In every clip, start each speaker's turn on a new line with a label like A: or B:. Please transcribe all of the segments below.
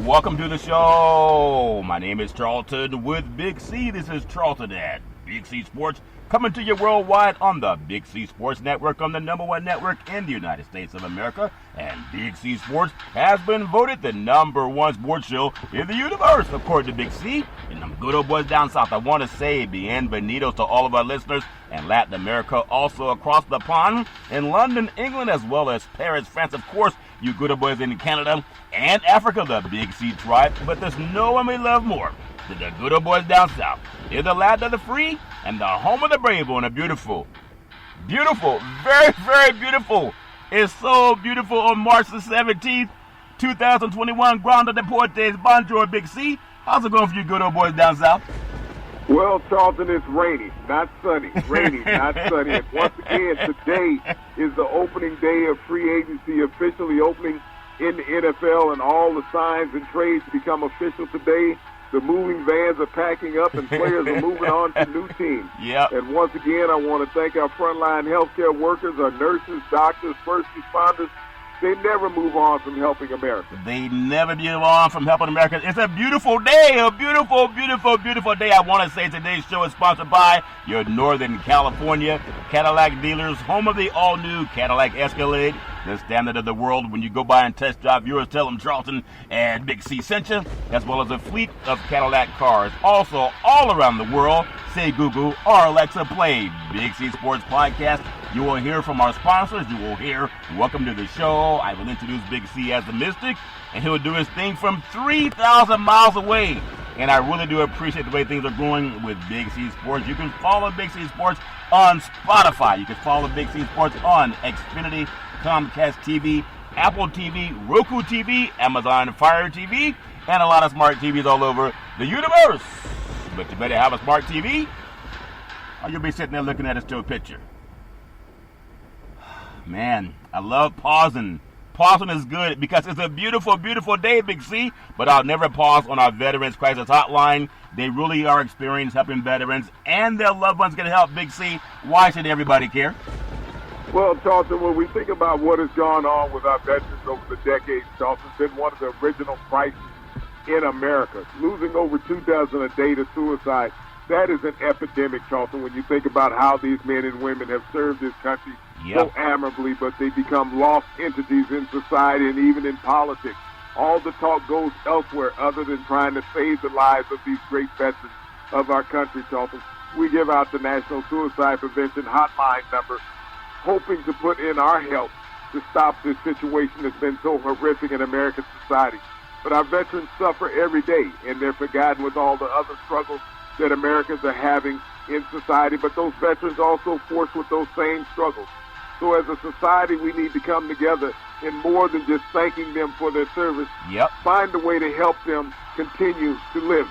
A: Welcome to the show. My name is Charlton with Big C. This is Charlton at Big C Sports, coming to you worldwide on the Big C Sports Network, on the #1 network in the United States of America. And Big C Sports has been voted the #1 sports show in the universe, according to Big C. And them good old boys down south, I want to say bienvenidos to all of our listeners in Latin America, also across the pond, in London, England, as well as Paris, France, of course, you good old boys in Canada and Africa, the Big C tribe. But there's no one we love more than the good old boys down south. They're the land of the free and the home of the brave on a beautiful, very, very beautiful. It's so beautiful on March the 17th, 2021. Grande Deportes. Bonjour, Big C. How's it going for you good old boys down south?
B: Well, Charlton, it's rainy, not sunny. Rainy, not sunny. And once again, today is the opening day of free agency, officially opening in the NFL, and all the signs and trades become official today. The moving vans are packing up, and players are moving on to new teams.
A: Yep.
B: And once again, I want to thank our frontline healthcare workers, our nurses, doctors, first responders. They never move on from helping America.
A: They never move on from helping America. It's a beautiful day, a beautiful, beautiful, beautiful day. I want to say today's show is sponsored by your Northern California Cadillac dealers, home of the all-new Cadillac Escalade, the standard of the world. When you go by and test drive yours, tell them Charlton and Big C sent you, as well as a fleet of Cadillac cars. Also, all around the world, say Google or Alexa, play Big C Sports Podcast. You will hear from our sponsors. You will hear welcome to the show. I will introduce Big C as the Mystic, and he'll do his thing from 3,000 miles away. And I really do appreciate the way things are going with Big C Sports. You can follow Big C Sports on Spotify. You can follow Big C Sports on Xfinity, Comcast TV, Apple TV, Roku TV, Amazon Fire TV, and a lot of smart TVs all over the universe. But you better have a smart TV, or you'll be sitting there looking at a still picture. Man, I love pausing. Pausing is good because it's a beautiful, beautiful day, Big C. But I'll never pause on our Veterans Crisis Hotline. They really are experienced helping veterans and their loved ones get help, Big C. Why should everybody care?
B: Well, Charlton, when we think about what has gone on with our veterans over the decades, Charlton's been one of the original crises in America. Losing over 2 dozen a day to suicide, that is an epidemic, Charlton, when you think about how these men and women have served this country so admirably, but they become lost entities in society and even in politics. All the talk goes elsewhere other than trying to save the lives of these great veterans of our country, Charlton. We give out the National Suicide Prevention Hotline number, hoping to put in our help to stop this situation that's been so horrific in American society. But our veterans suffer every day, and they're forgotten with all the other struggles that Americans are having in society. But those veterans also forced with those same struggles. So as a society, we need to come together in more than just thanking them for their service. Find a way to help them continue to live.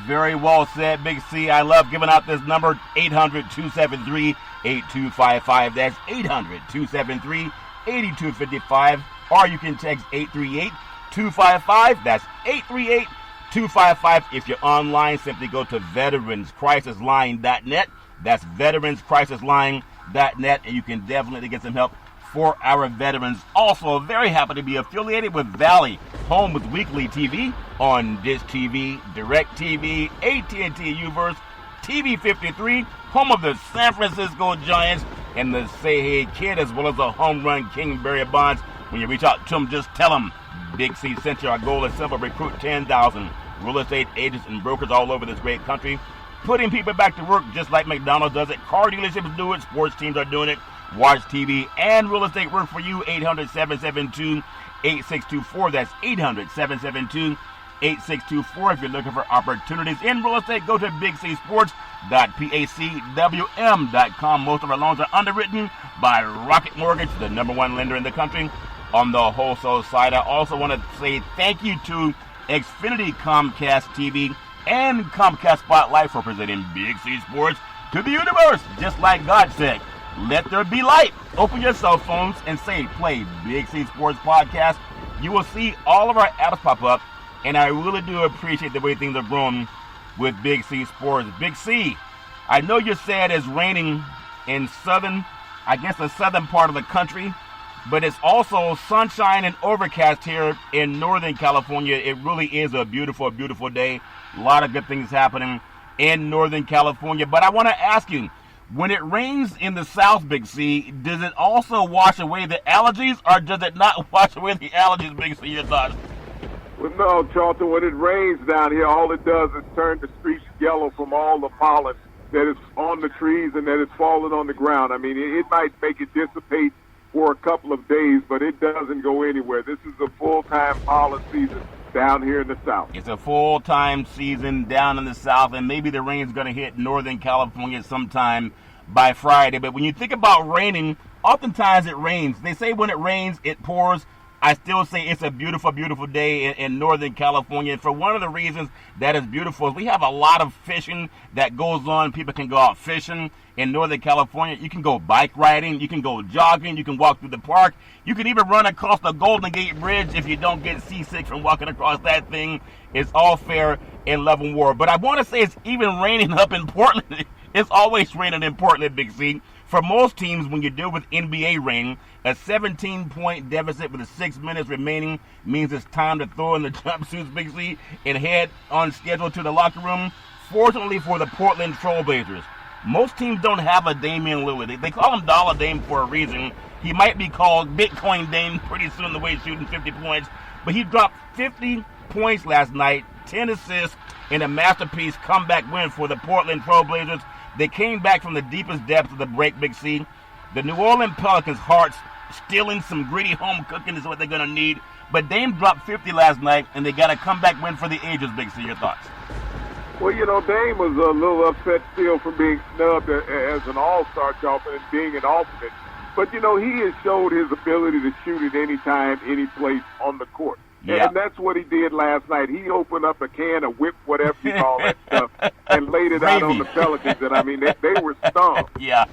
A: Very well said, Big C. I love giving out this number, 800-273-8255. That's 800-273-8255. Or you can text 838-255. That's 838-255. If you're online, simply go to veteranscrisisline.net. That's veteranscrisisline.net, and you can definitely get some help for our veterans. Also, very happy to be affiliated with Valley, home with weekly TV on Dish TV, Direct TV, AT&T Uverse, TV 53, home of the San Francisco Giants, and the Say Hey Kid, as well as the home run king Barry Bonds. When you reach out to them, just tell them Big C sent you. Our goal is simple: recruit 10,000 real estate agents and brokers all over this great country, putting people back to work just like McDonald's does it. Car dealerships do it. Sports teams are doing it. Watch TV and real estate work for you. 800-772-8624. That's 800-772-8624. If you're looking for opportunities in real estate, go to bigcsports.pacwm.com. Most of our loans are underwritten by Rocket Mortgage, the #1 lender in the country. On the wholesale side, I also want to say thank you to Xfinity Comcast TV and Comcast Spotlight for presenting Big C Sports to the universe. Just like God said, let there be light. Open your cell phones and say, play Big C Sports Podcast. You will see all of our apps pop up, and I really do appreciate the way things are growing with Big C Sports. Big C, I know you said it's raining in the southern part of the country, but it's also sunshine and overcast here in Northern California. It really is a beautiful, beautiful day. A lot of good things happening in Northern California. But I want to ask you, when it rains in the South, Big C, does it also wash away the allergies, or does it not wash away the allergies, Big C? Your thoughts?
B: Well, no, Charlton, when it rains down here, all it does is turn the streets yellow from all the pollen that is on the trees and that is falling on the ground. I mean, it might make it dissipate for a couple of days, but it doesn't go anywhere. This is a full-time pollen season down here in the South.
A: It's a full-time season down in the South, and maybe the rain's going to hit Northern California sometime by Friday. But when you think about raining, oftentimes it rains. They say when it rains, it pours. I still say it's a beautiful, beautiful day in Northern California. And for one of the reasons that is beautiful is we have a lot of fishing that goes on. People can go out fishing in Northern California. You can go bike riding. You can go jogging. You can walk through the park. You can even run across the Golden Gate Bridge if you don't get seasick from walking across that thing. It's all fair in love and war. But I want to say it's even raining up in Portland. It's always raining in Portland, Big C. For most teams, when you deal with NBA rain, a 17-point deficit with 6 minutes remaining means it's time to throw in the jumpsuits, Big C, and head on schedule to the locker room. Fortunately for the Portland Trail Blazers, most teams don't have a Damian Lillard. They call him Dollar Dame for a reason. He might be called Bitcoin Dame pretty soon the way he's shooting 50 points. But he dropped 50 points last night, 10 assists, in a masterpiece comeback win for the Portland Trail Blazers. They came back from the deepest depths of the break, Big C. The New Orleans Pelicans' hearts stealing some gritty home cooking is what they're going to need. But Dame dropped 50 last night, and they got a comeback win for the ages, Big C. Your thoughts?
B: Well, you know, Dame was a little upset still from being snubbed as an all-star, Charlton, and being an alternate. But, you know, he has showed his ability to shoot at any time, any place on the court. Yeah. And that's what he did last night. He opened up a can of whip, whatever you call that stuff, and laid it out on the Pelicans. And, I mean, they were stung.
A: Yeah.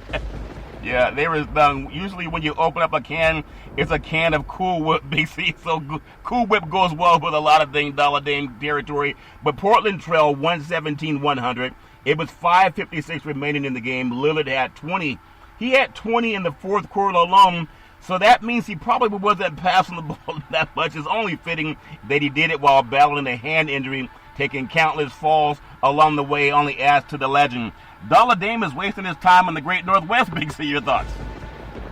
A: Yeah, they were stung. Usually when you open up a can, it's a can of Cool Whip, Big C. So Cool Whip goes well with a lot of things, Dollar Dame territory. But Portland trailed 117-100. It was 5:56 remaining in the game. Lillard had 20. He had 20 in the fourth quarter alone. So that means he probably wasn't passing the ball that much. It's only fitting that he did it while battling a hand injury, taking countless falls along the way, only adds to the legend. Dollar Dame is wasting his time in the Great Northwest, Big C. Your thoughts?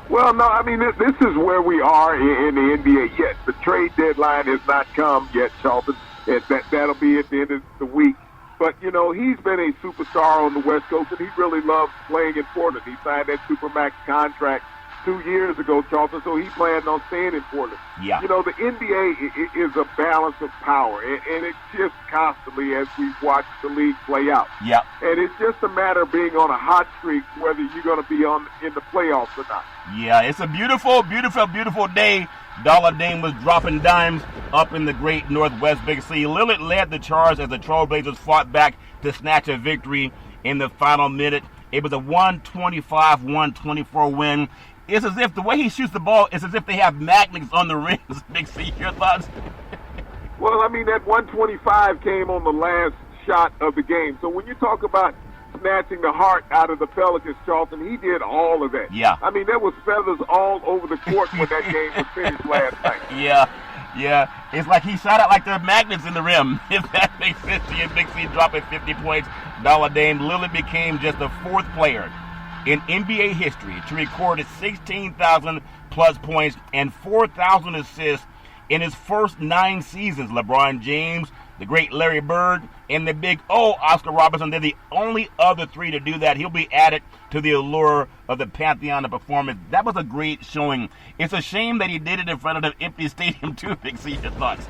B: Well, no, I mean, this is where we are in the NBA yet. The trade deadline has not come yet, Charlton. That'll be at the end of the week. But, you know, he's been a superstar on the West Coast, and he really loves playing in Portland. He signed that Supermax contract 2 years ago, Charlton, so he planned on staying in Portland.
A: Yeah.
B: You know, the NBA is a balance of power, and it shifts constantly as we watch the league play out.
A: Yeah.
B: And it's just a matter of being on a hot streak, whether you're going to be in the playoffs or not.
A: Yeah, it's a beautiful, beautiful, beautiful day. Dollar Dame was dropping dimes up in the Great Northwest, Big C. Lillard led the charge as the Trailblazers fought back to snatch a victory in the final minute. It was a 125-124 win. It's as if the way he shoots the ball, it's as if they have magnets on the rings. Big C, your thoughts?
B: Well, I mean, that 125 came on the last shot of the game. So when you talk about snatching the heart out of the Pelicans, Charlton, he did all of that.
A: Yeah.
B: I mean, there was feathers all over the court when that game was finished last night.
A: Yeah. It's like he shot out like there are magnets in the rim. If that makes sense to you, Big C dropping 50 points. Dollar Dame. Lillard became just the fourth player in NBA history to record 16,000 plus points and 4,000 assists in his first 9 seasons. LeBron James, the great Larry Bird, and the big Oscar Robertson, they're the only other 3 to do that. He'll be added to the allure of the pantheon of performance. That was a great showing. It's a shame that he did it in front of an empty stadium too, Big C. Your thoughts?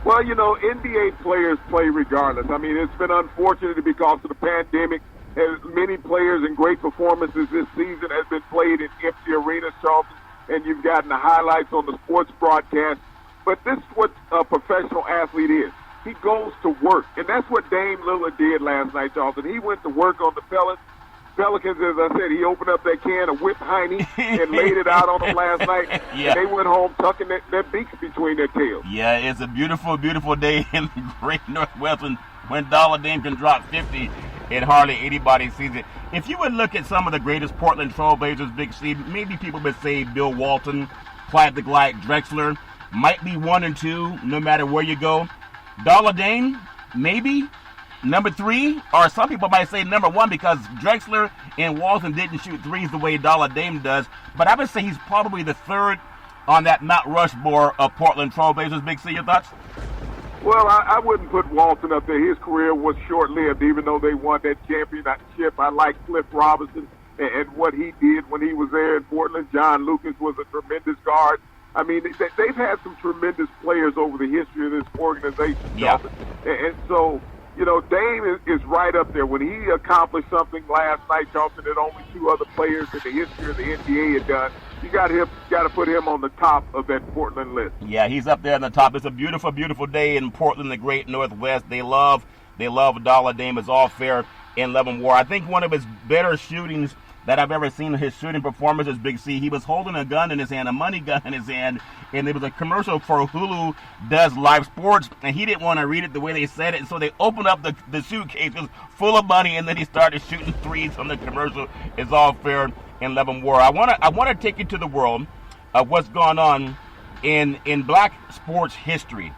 B: Well, you know, NBA players play regardless. I mean, it's been unfortunate because of the pandemic. As many players and great performances this season has been played in empty arenas, Charlton, and you've gotten the highlights on the sports broadcast. But this is what a professional athlete is. He goes to work, and that's what Dame Lillard did last night, Charlton. He went to work on the Pelicans, as I said. He opened up that can of whipped hiney and laid it out on them last night.
A: Yeah.
B: And they went home tucking their beaks between their tails.
A: Yeah, it's a beautiful, beautiful day in the Great Northwest when Dollar Dame can drop 50 and hardly anybody sees it. If you would look at some of the greatest Portland Trailblazers, Big C, maybe people would say Bill Walton, Clyde the Glide Drexler might be 1 and 2 no matter where you go. Darla Dame, maybe number 3, or some people might say number 1 because Drexler and Walton didn't shoot threes the way Darla Dame does. But I would say he's probably the 3rd on that Mount Rushmore of Portland Trailblazers. Big C, your thoughts?
B: Well, I wouldn't put Walton up there. His career was short-lived, even though they won that championship. I like Cliff Robinson and what he did when he was there in Portland. John Lucas was a tremendous guard. I mean, they've had some tremendous players over the history of this organization, Charlton. And so, you know, Dame is right up there. When he accomplished something last night, Charlton, that only 2 other players in the history of the NBA had done, you got to put him on the top of that Portland list.
A: Yeah, he's up there on the top. It's a beautiful, beautiful day in Portland, the great Northwest. They love Darla Dame. It's all fair in love and war. I think one of his better shootings that I've ever seen in his shooting performances, Big C, he was holding a gun in his hand, a money gun in his hand, and there was a commercial for Hulu Does Live Sports, and he didn't want to read it the way they said it, and so they opened up the suitcases full of money, and then he started shooting threes from the commercial. It's all fair in love and war. I want to take you to the world of what's going on in black sports history.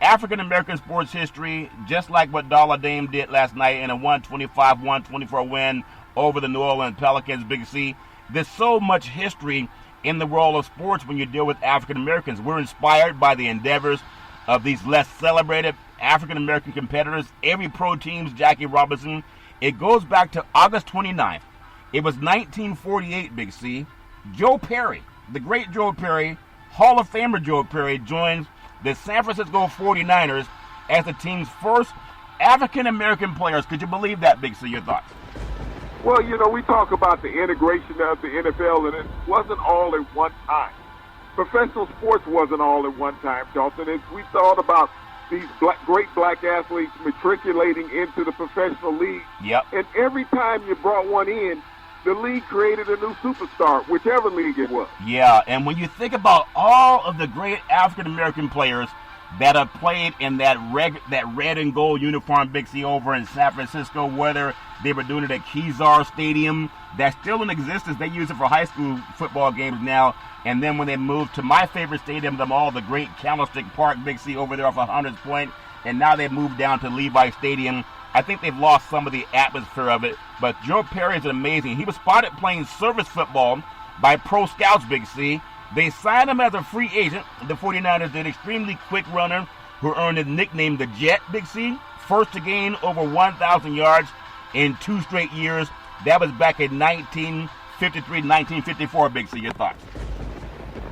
A: African-American sports history, just like what Darla Dame did last night in a 125-124 win over the New Orleans Pelicans, Big C. There's so much history in the world of sports when you deal with African-Americans. We're inspired by the endeavors of these less celebrated African-American competitors. Every pro team's Jackie Robinson. It goes back to August 29th. It was 1948, Big C. Joe Perry, the great Joe Perry, Hall of Famer Joe Perry, joins the San Francisco 49ers as the team's first African-American players. Could you believe that, Big C? Your thoughts?
B: Well, you know, we talk about the integration of the NFL, and it wasn't all at one time. Professional sports wasn't all at one time, Charlton. As we thought about these great black athletes matriculating into the professional league, and every time you brought one in, the league created a new superstar, whichever league it was.
A: Yeah, and when you think about all of the great African-American players that have played in that red and gold uniform, Big C, over in San Francisco, whether they were doing it at Kezar Stadium, that's still in existence. They use it for high school football games now. And then when they moved to my favorite stadium of them all, the great Candlestick Park, Big C, over there off of Hunters Point, and now they've moved down to Levi Stadium. I think they've lost some of the atmosphere of it. But Joe Perry is amazing. He was spotted playing service football by pro scouts, Big C. They signed him as a free agent. The 49ers did. Extremely quick runner who earned his nickname the Jet, Big C. First to gain over 1,000 yards in 2 straight years. That was back in 1953, 1954, Big C. Your thoughts?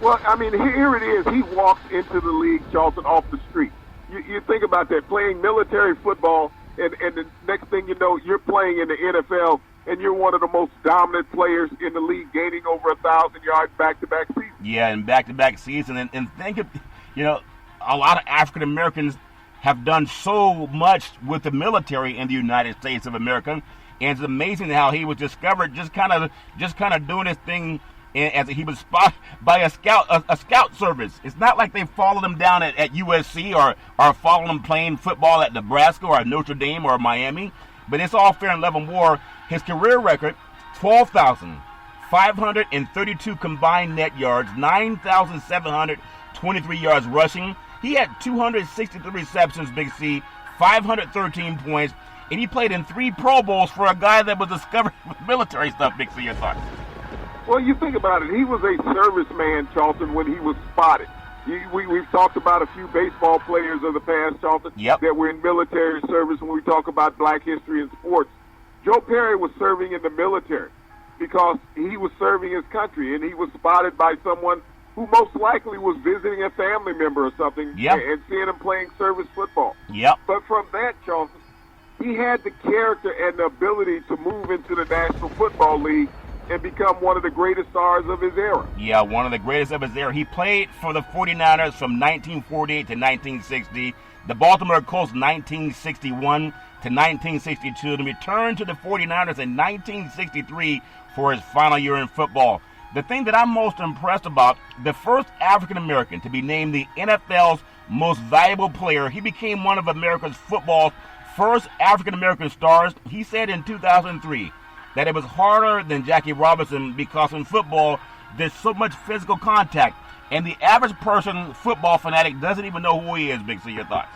B: Well, I mean, here it is. He walked into the league, Charlton, off the street. You think about that, playing military football, and the next thing you know, you're playing in the NFL, and you're one of the most dominant players in the league, gaining over 1,000 yards back-to-back seasons.
A: Yeah, in back-to-back seasons. And think of, you know, a lot of African-Americans have done so much with the military in the United States of America. And it's amazing how he was discovered just kind of doing his thing as he was spotted by a scout service. It's not like they followed him down at USC or followed him playing football at Nebraska or Notre Dame or Miami. But it's all fair in love and war. His career record, 12,532 combined net yards, 9,723 yards rushing. He had 263 receptions, Big C, 513 points, and he played in 3 Pro Bowls for a guy that was discovered with military stuff, Big C. Your thoughts?
B: Well, you think about it. He was a serviceman, Charlton, when he was spotted. We've talked about a few baseball players of the past, Charlton, that were in military service when we talk about black history in sports. Joe Perry was serving in the military because he was serving his country, and he was spotted by someone who most likely was visiting a family member or something and seeing him playing service football. But from that, Charlton, he had the character and the ability to move into the National Football League and become one of the greatest stars of his era. Yeah, one of the greatest of his era. He played for the 49ers from 1948 to 1960, the Baltimore Colts 1961 to 1962, and returned to the 49ers in 1963 for his final year in football. The thing that I'm most impressed about, the first African-American to be named the NFL's most valuable player, he became one of America's football's first African-American stars. He said in 2003 that it was harder than Jackie Robinson because in football, there's so much physical contact.
A: and the average person, football fanatic, doesn't even know who he is, Big C. Your thoughts?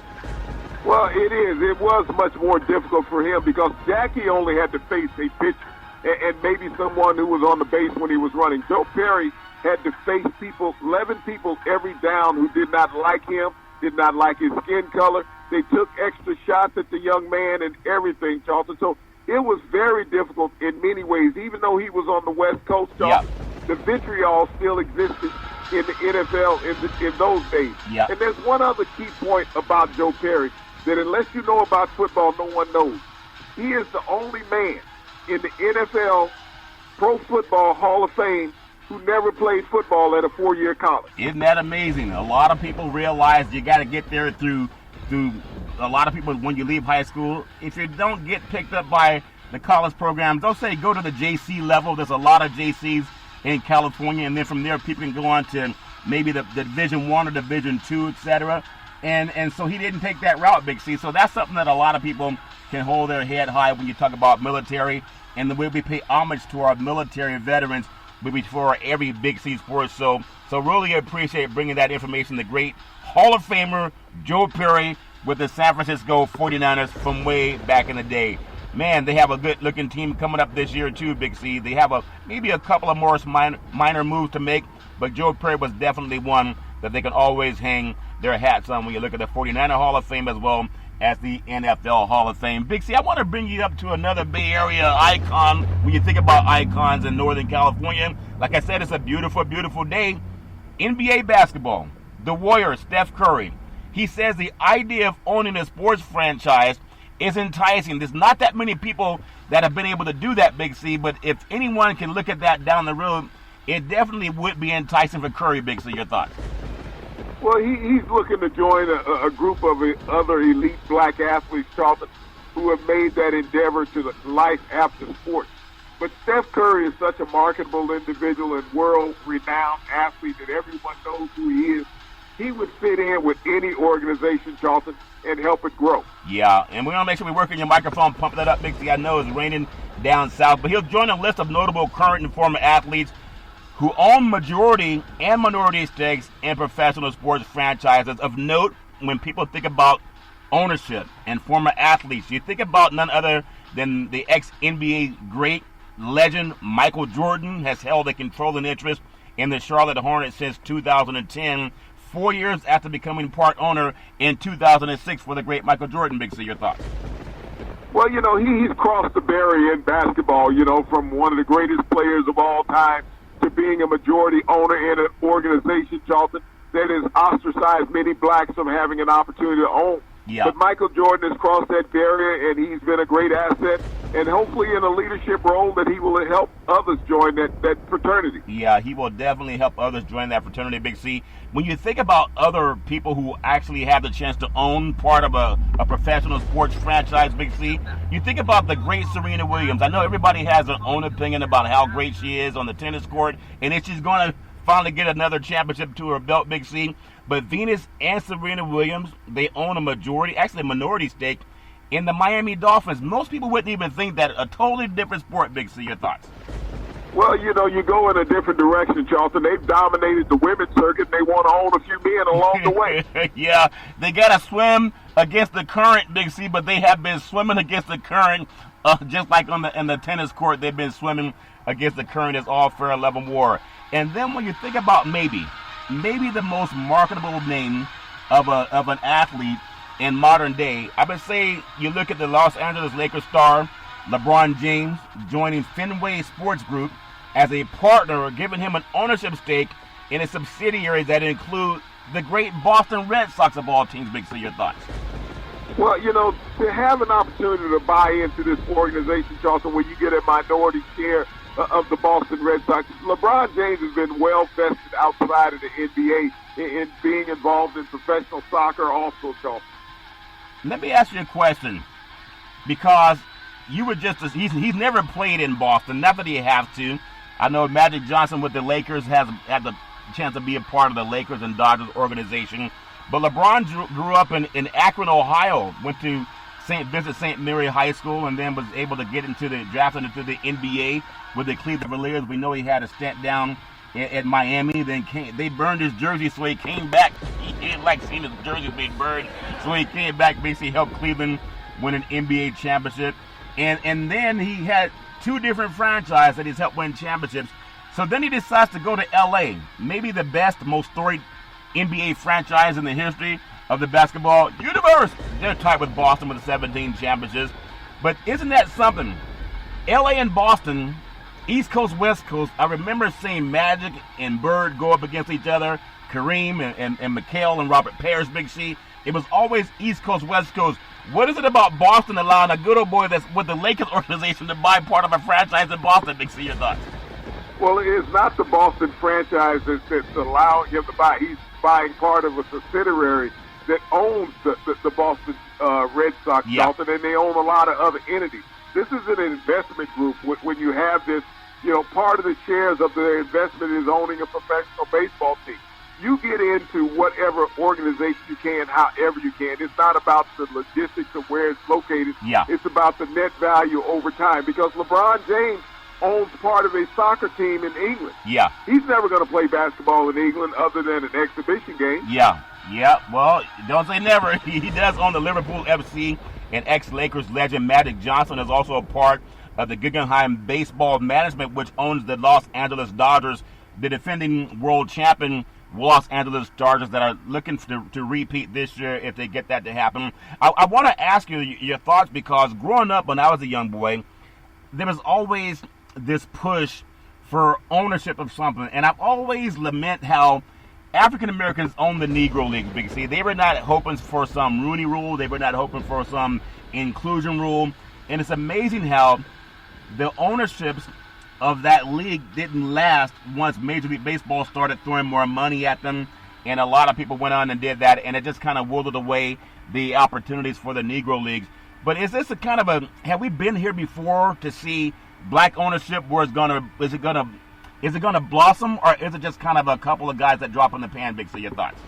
B: Well, it is. It was much more difficult for him because Jackie only had to face a pitcher and maybe someone who was on the base when he was running. Joe Perry had to face 11 people every down who did not like him, did not like his skin color. They took extra shots at the young man and everything, Charlton. So it was very difficult in many ways. Even though he was on the West Coast, Charlton, the vitriol still existed in the NFL in those days. And there's one other key point about Joe Perry, that unless you know about football, no one knows. He is the only man in the NFL Pro Football Hall of Fame who never played football at a 4-year college.
A: Isn't that amazing? A lot of people realize you got to get there through a lot of people when you leave high school. If you don't get picked up by the college programs, they'll say go to the JC level. There's a lot of JCs in California, and then from there people can go on to maybe the Division I or Division II, etc. And so he didn't take that route, Big C. So that's something that a lot of people can hold their head high when you talk about military, and the way we pay homage to our military veterans before every Big C sports. So really appreciate bringing that information. The great Hall of Famer Joe Perry with the San Francisco 49ers from way back in the day. Man, they have a good-looking team coming up this year too, Big C. They have maybe a couple of more minor moves to make, but Joe Perry was definitely one that they can always hang their hats on when you look at the 49er Hall of Fame as well as the NFL Hall of Fame. Big C, I want to bring you up to another Bay Area icon when you think about icons in Northern California. Like I said, it's a beautiful, beautiful day. NBA basketball, the Warrior, Steph Curry. He says the idea of owning a sports franchise is enticing. There's not that many people that have been able to do that, Big C, but if anyone can look at that down the road, it definitely would be enticing for Curry, Big C. Your thoughts?
B: Well, he's looking to join a group of other elite black athletes, Charlton, who have made that endeavor to the life after sports. But Steph Curry is such a marketable individual and world-renowned athlete that everyone knows who he is. He would fit in with any organization, Charlton, and help it grow.
A: Yeah, and we want to make sure we work on your microphone, pump that up, Big C. I know it's raining down south, but he'll join a list of notable current and former athletes who own majority and minority stakes in professional sports franchises. Of note, when people think about ownership and former athletes, you think about none other than the ex-NBA great legend Michael Jordan has held a controlling interest in the Charlotte Hornets since 2010, 4 years after becoming part owner in 2006 for the great Michael Jordan. Big C, your thoughts?
B: Well, he's crossed the barrier in basketball, from one of the greatest players of all time to being a majority owner in an organization, Charlton, that has ostracized many blacks from having an opportunity to own.
A: Yeah.
B: But Michael Jordan has crossed that barrier, and he's been a great asset, and hopefully in a leadership role that he will help others join that fraternity.
A: Yeah, he will definitely help others join that fraternity, Big C. When you think about other people who actually have the chance to own part of a professional sports franchise, Big C, you think about the great Serena Williams. I know everybody has their own opinion about how great she is on the tennis court, and if she's going to finally get another championship to her belt, Big C. But Venus and Serena Williams, they own a minority stake in the Miami Dolphins. Most people wouldn't even think that. A totally different sport, Big C. Your thoughts?
B: Well, you go in a different direction, Charlton. They've dominated the women's circuit, and they want to own a few men along the way.
A: Yeah, they got to swim against the current, Big C, but they have been swimming against the current, just like in the tennis court, they've been swimming against the current. It's all fair level war. And then when you think about maybe the most marketable name of an athlete in modern day, I would say you look at the Los Angeles Lakers star LeBron James joining Fenway Sports Group as a partner, giving him an ownership stake in a subsidiary that include the great Boston Red Sox of all teams. Big C, your thoughts?
B: Well, to have an opportunity to buy into this organization, Charlton, where you get a minority share of the Boston Red Sox, LeBron James has been well vested outside of the NBA in being involved in professional soccer also, Charlton.
A: Let me ask you a question, because you were he's never played in Boston, not that he has to. I know Magic Johnson with the Lakers has had the chance to be a part of the Lakers and Dodgers organization, but LeBron grew up in Akron, Ohio, went to St. Vincent St. Mary High School, and then was able to get drafted into the NBA with the Cleveland Cavaliers. We know he had a stint down at Miami. Then they burned his jersey, so he came back. He didn't like seeing his jersey being burned, so he came back, basically helped Cleveland win an NBA championship. And then he had 2 different franchises that he's helped win championships. So then he decides to go to LA, maybe the best, most storied NBA franchise in the history of the basketball universe. They're tied with Boston with 17 championships. But isn't that something? LA and Boston, East Coast, West Coast. I remember seeing Magic and Bird go up against each other, Kareem and McHale and Robert Parrish, Big C. It was always East Coast, West Coast. What is it about Boston allowing a good old boy that's with the Lakers organization to buy part of a franchise in Boston, Big C? Your thoughts?
B: Well, it's not the Boston franchise that's allowing him to buy. He's buying part of a subsidiary that owns the Boston Red Sox, Dalton, and they own a lot of other entities. This is an investment group. When you have this, part of the shares of their investment is owning a professional baseball team. You get into whatever organization you can, however you can. It's not about the logistics of where it's located.
A: Yeah.
B: It's about the net value over time, because LeBron James owns part of a soccer team in England.
A: Yeah.
B: He's never going to play basketball in England other than an exhibition game.
A: Yeah. Well, don't say never. He does own the Liverpool FC, and ex-Lakers legend Magic Johnson is also a part of the Guggenheim Baseball Management, which owns the Los Angeles Dodgers, the defending world champion Los Angeles Dodgers that are looking to repeat this year if they get that to happen. I want to ask you your thoughts, because growing up when I was a young boy, there was always this push for ownership of something, and I've always lament how African Americans own the Negro League. Big C. They were not hoping for some Rooney Rule. They were not hoping for some inclusion rule. And it's amazing how the ownerships of that league didn't last once Major League Baseball started throwing more money at them. And a lot of people went on and did that, and it just kind of withered away the opportunities for the Negro Leagues. But is this a kind of have we been here before to see black ownership where is it gonna blossom, or is it just kind of a couple of guys that drop in the pan? Big C, your thoughts?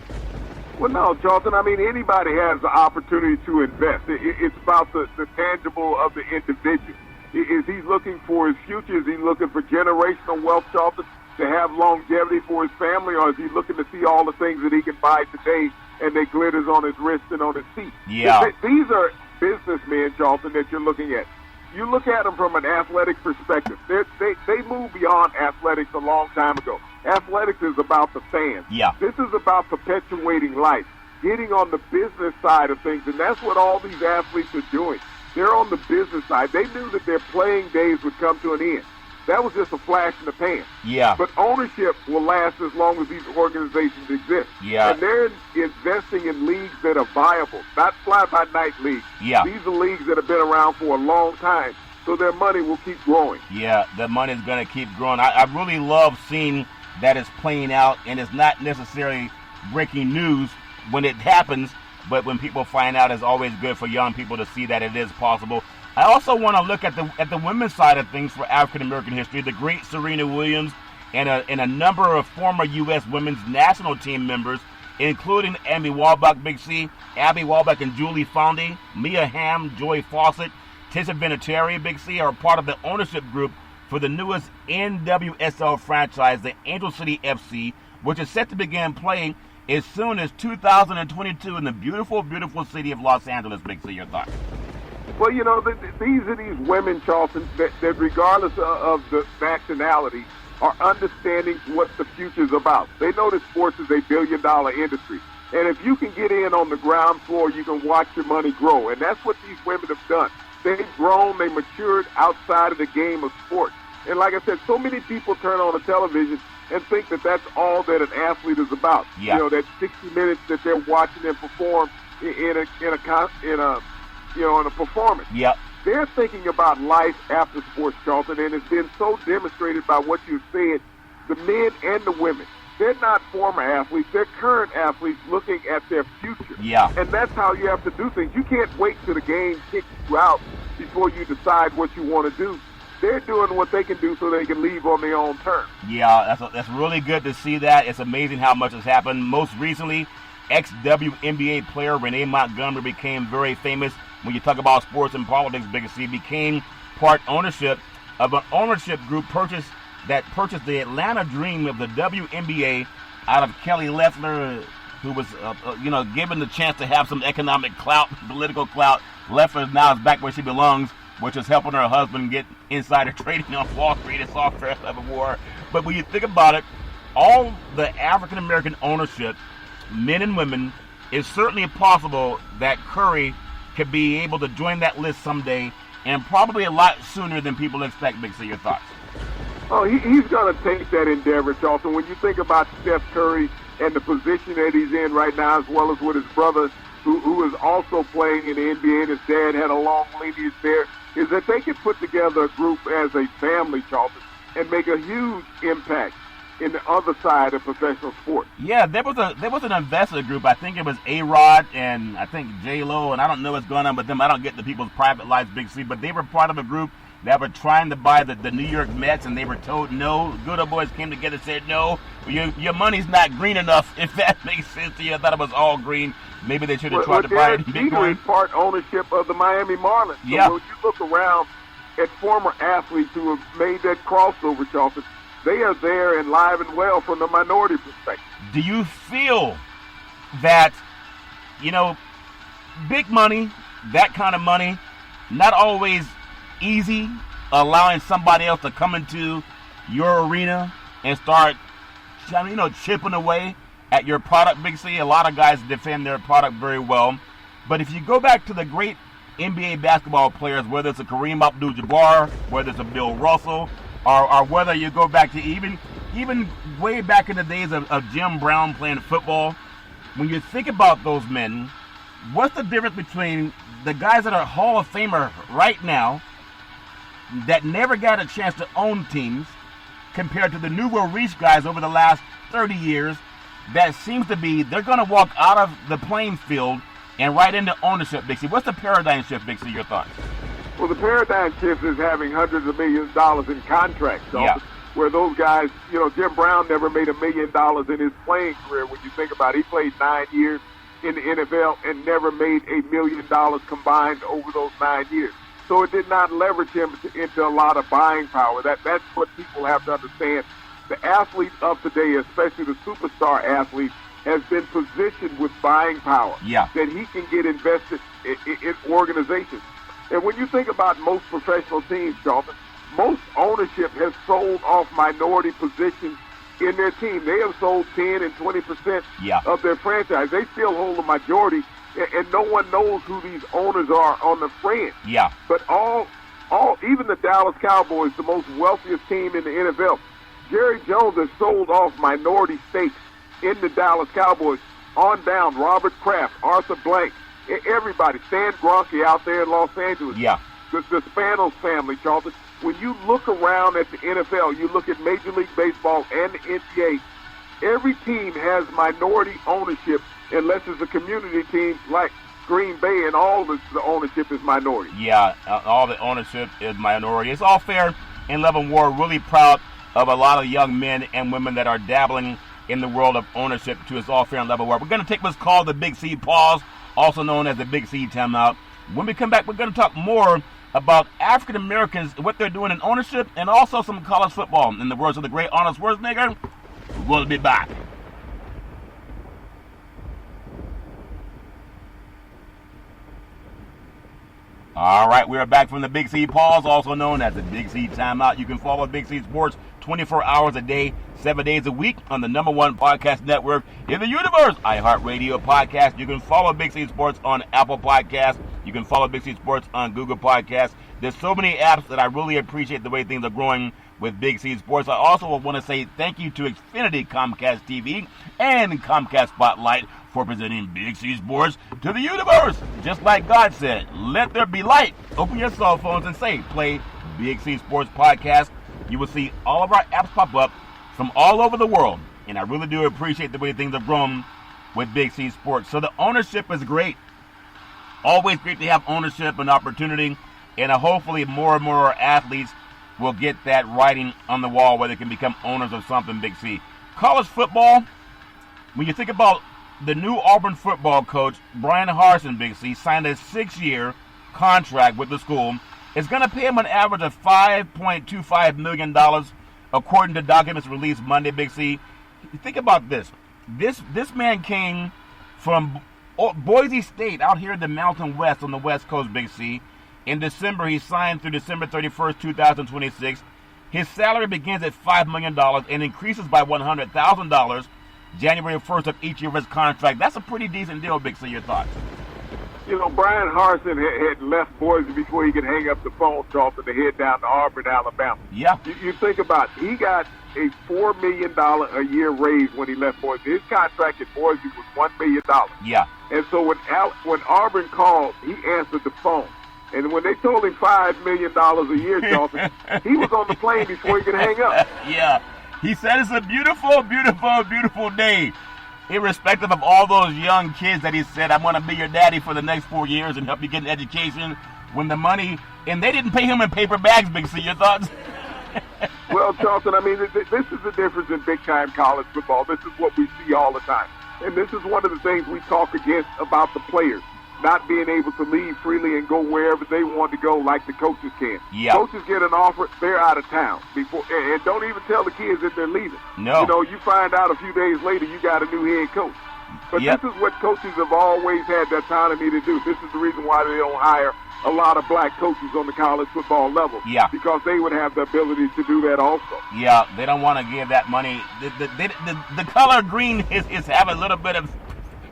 B: Well, no, Charlton. I mean, anybody has the opportunity to invest. It's about the tangible of the individual. Is he looking for his future? Is he looking for generational wealth, Charlton, to have longevity for his family, or is he looking to see all the things that he can buy today and they glitters on his wrist and on his feet?
A: Yeah.
B: These are businessmen, Charlton, that you're looking at. You look at them from an athletic perspective. They moved beyond athletics a long time ago. Athletics is about the fans.
A: Yeah.
B: This is about perpetuating life, getting on the business side of things, and that's what all these athletes are doing. They're on the business side. They knew that their playing days would come to an end. That was just a flash in the pan.
A: Yeah.
B: But ownership will last as long as these organizations exist.
A: Yeah.
B: And they're investing in leagues that are viable, not fly-by-night leagues.
A: Yeah.
B: These are leagues that have been around for a long time, so their money will keep growing.
A: Yeah, the money's going to keep growing. I really love seeing that it's playing out, and it's not necessarily breaking news when it happens, but when people find out, it's always good for young people to see that it is possible. I also want to look at the women's side of things for African American history. The great Serena Williams and a number of former U.S. women's national team members, including Abby Wambach, Big C, Abby Wambach and Julie Fondy, Mia Hamm, Joy Fawcett, Tisha Vinatieri, Big C, are part of the ownership group for the newest NWSL franchise, the Angel City FC, which is set to begin playing as soon as 2022 in the beautiful, beautiful city of Los Angeles. Big C, your thoughts?
B: Well, these are these women, Charlton, that regardless of the nationality, are understanding what the future is about. They know that sports is a billion-dollar industry. And if you can get in on the ground floor, you can watch your money grow. And that's what these women have done. They've grown, they matured outside of the game of sports. And like I said, so many people turn on the television and think that that's all that an athlete is about.
A: Yeah.
B: That 60 minutes that they're watching them perform in a performance.
A: Yep.
B: They're thinking about life after sports, Charlton, and it's been so demonstrated by what you said, the men and the women. They're not former athletes. They're current athletes looking at their future.
A: Yeah.
B: And that's how you have to do things. You can't wait till the game kicks you out before you decide what you want to do. They're doing what they can do so they can leave on their own terms.
A: Yeah, that's really good to see that. It's amazing how much has happened. Most recently, ex-WNBA player Renee Montgomery became very famous. When you talk about sports and politics, Big C, became part ownership of an ownership group purchased that purchased the Atlanta Dream of the WNBA out of Kelly Loeffler, who was, given the chance to have some economic clout, political clout. Loeffler now is back where she belongs, which is helping her husband get insider trading on Wall Street. It's all fair of a war. But when you think about it, all the African-American ownership, men and women, it's certainly possible that Curry could be able to join that list someday, and probably a lot sooner than people expect. Big C, your thoughts?
B: Oh, he's going to take that endeavor, Charlton. When you think about Steph Curry and the position that he's in right now, as well as with his brother, who is also playing in the NBA, and his dad had a long lineage there, is that they can put together a group as a family, Charlton, and make a huge impact in the other side of professional sports.
A: Yeah, there was an investor group. I think it was A-Rod and I think J-Lo, and I don't know what's going on with them. I don't get the people's private lives, Big C, but they were part of a group that were trying to buy the New York Mets, and they were told no. Good old boys came together and said, no, your money's not green enough, if that makes sense to you. I thought it was all green. Maybe they should have tried to buy it in Bitcoin.
B: Is part ownership of the Miami Marlins. So
A: yeah.
B: When you look around at former athletes who have made that crossover, Charlton, they are there and live and well from the minority perspective.
A: Do you feel that, big money, that kind of money, not always easy, allowing somebody else to come into your arena and start, chipping away at your product, Big C? A lot of guys defend their product very well. But if you go back to the great NBA basketball players, whether it's a Kareem Abdul-Jabbar, whether it's a Bill Russell, or whether you go back to even way back in the days of Jim Brown playing football, when you think about those men, what's the difference between the guys that are Hall of Famer right now that never got a chance to own teams compared to the nouveau riche guys over the last 30 years that seems to be they're going to walk out of the playing field and right into ownership, Big C? What's the paradigm shift, Big C, your thoughts?
B: Well, the paradigm shift is having hundreds of millions of dollars in contracts. So
A: yeah.
B: Where those guys, Jim Brown never made $1 million in his playing career. When you think about it, he played 9 years in the NFL and never made $1 million combined over those 9 years. So it did not leverage him into a lot of buying power. That's what people have to understand. The athlete of today, especially the superstar athlete, has been positioned with buying power.
A: Yeah.
B: That he can get invested in organizations. And when you think about most professional teams, Jonathan, most ownership has sold off minority positions in their team. They have sold 10 and 20% of their franchise. They still hold the majority, and no one knows who these owners are on the fringe.
A: Yeah.
B: But even the Dallas Cowboys, the most wealthiest team in the NFL, Jerry Jones has sold off minority stakes in the Dallas Cowboys on down. Robert Kraft, Arthur Blank, everybody, Stan Kroenke out there in Los Angeles.
A: Yeah.
B: The Spanos family, Charlton. When you look around at the NFL, you look at Major League Baseball and the NBA, every team has minority ownership unless it's a community team like Green Bay, and all the ownership is minority.
A: Yeah, all the ownership is minority. It's all fair in love and war. Really proud of a lot of young men and women that are dabbling in the world of ownership too. It's all fair and love and war. We're going to take what's called the Big C pause, also known as the Big C timeout. When we come back, we're going to talk more about African Americans, what they're doing in ownership, and also some college football. In the words of the great Arnold Schwarzenegger, we'll be back. All right, we are back from the Big C pause, also known as the Big C timeout. You can follow Big C Sports 24 hours a day, 7 days a week on the #1 podcast network in the universe, iHeartRadio podcast. You can follow Big C Sports on Apple Podcasts. You can follow Big C Sports on Google Podcasts. There's so many apps that I really appreciate the way things are growing with Big C Sports. I also want to say thank you to Xfinity Comcast TV and Comcast Spotlight for presenting Big C Sports to the universe. Just like God said, let there be light. Open your cell phones and say, play Big C Sports Podcast. You will see all of our apps pop up from all over the world. And I really do appreciate the way things have grown with Big C Sports. So the ownership is great. Always great to have ownership and opportunity. And hopefully more and more athletes will get that writing on the wall where they can become owners of something, Big C. College football, when you think about the new Auburn football coach, Brian Harsin, Big C, signed a 6-year contract with the school. It's going to pay him an average of $5.25 million according to documents released Monday, Big C. Think about this. This man came from Boise State out here in the Mountain West on the West Coast, Big C. In December, he signed through December 31st, 2026. His salary begins at $5 million and increases by $100,000 January 1st of each year of his contract. That's a pretty decent deal, Big C. Your thoughts?
B: You know, Brian Harsin had left Boise before he could hang up the phone, Charlton, to head down to Auburn, Alabama.
A: Yeah.
B: You think about it. He got a $4 million a year raise when he left Boise. His contract at Boise was $1 million.
A: Yeah.
B: And so when Auburn called, he answered the phone. And when they told him $5 million a year, Charlton, he was on the plane before he could hang up.
A: Yeah. He said it's a beautiful, beautiful, beautiful day. Irrespective of all those young kids that he said, I'm going to be your daddy for the next 4 years and help you get an education. When the money, and they didn't pay him in paper bags, Big C. Your thoughts?
B: Well, Charlton, I mean, this is the difference in big-time college football. This is what we see all the time. And this is one of the things we talk against about the players, not being able to leave freely and go wherever they want to go like the coaches can.
A: Yeah.
B: Coaches get an offer, they're out of town. And don't even tell the kids that they're leaving.
A: No.
B: You know, you find out a few days later you got a new head coach. But
A: Yep.
B: This is what coaches have always had that autonomy to do. This is the reason why they don't hire a lot of black coaches on the college football level.
A: Yeah.
B: Because they would have the ability to do that also.
A: Yeah, they don't want to give that money. The color green is having a little bit of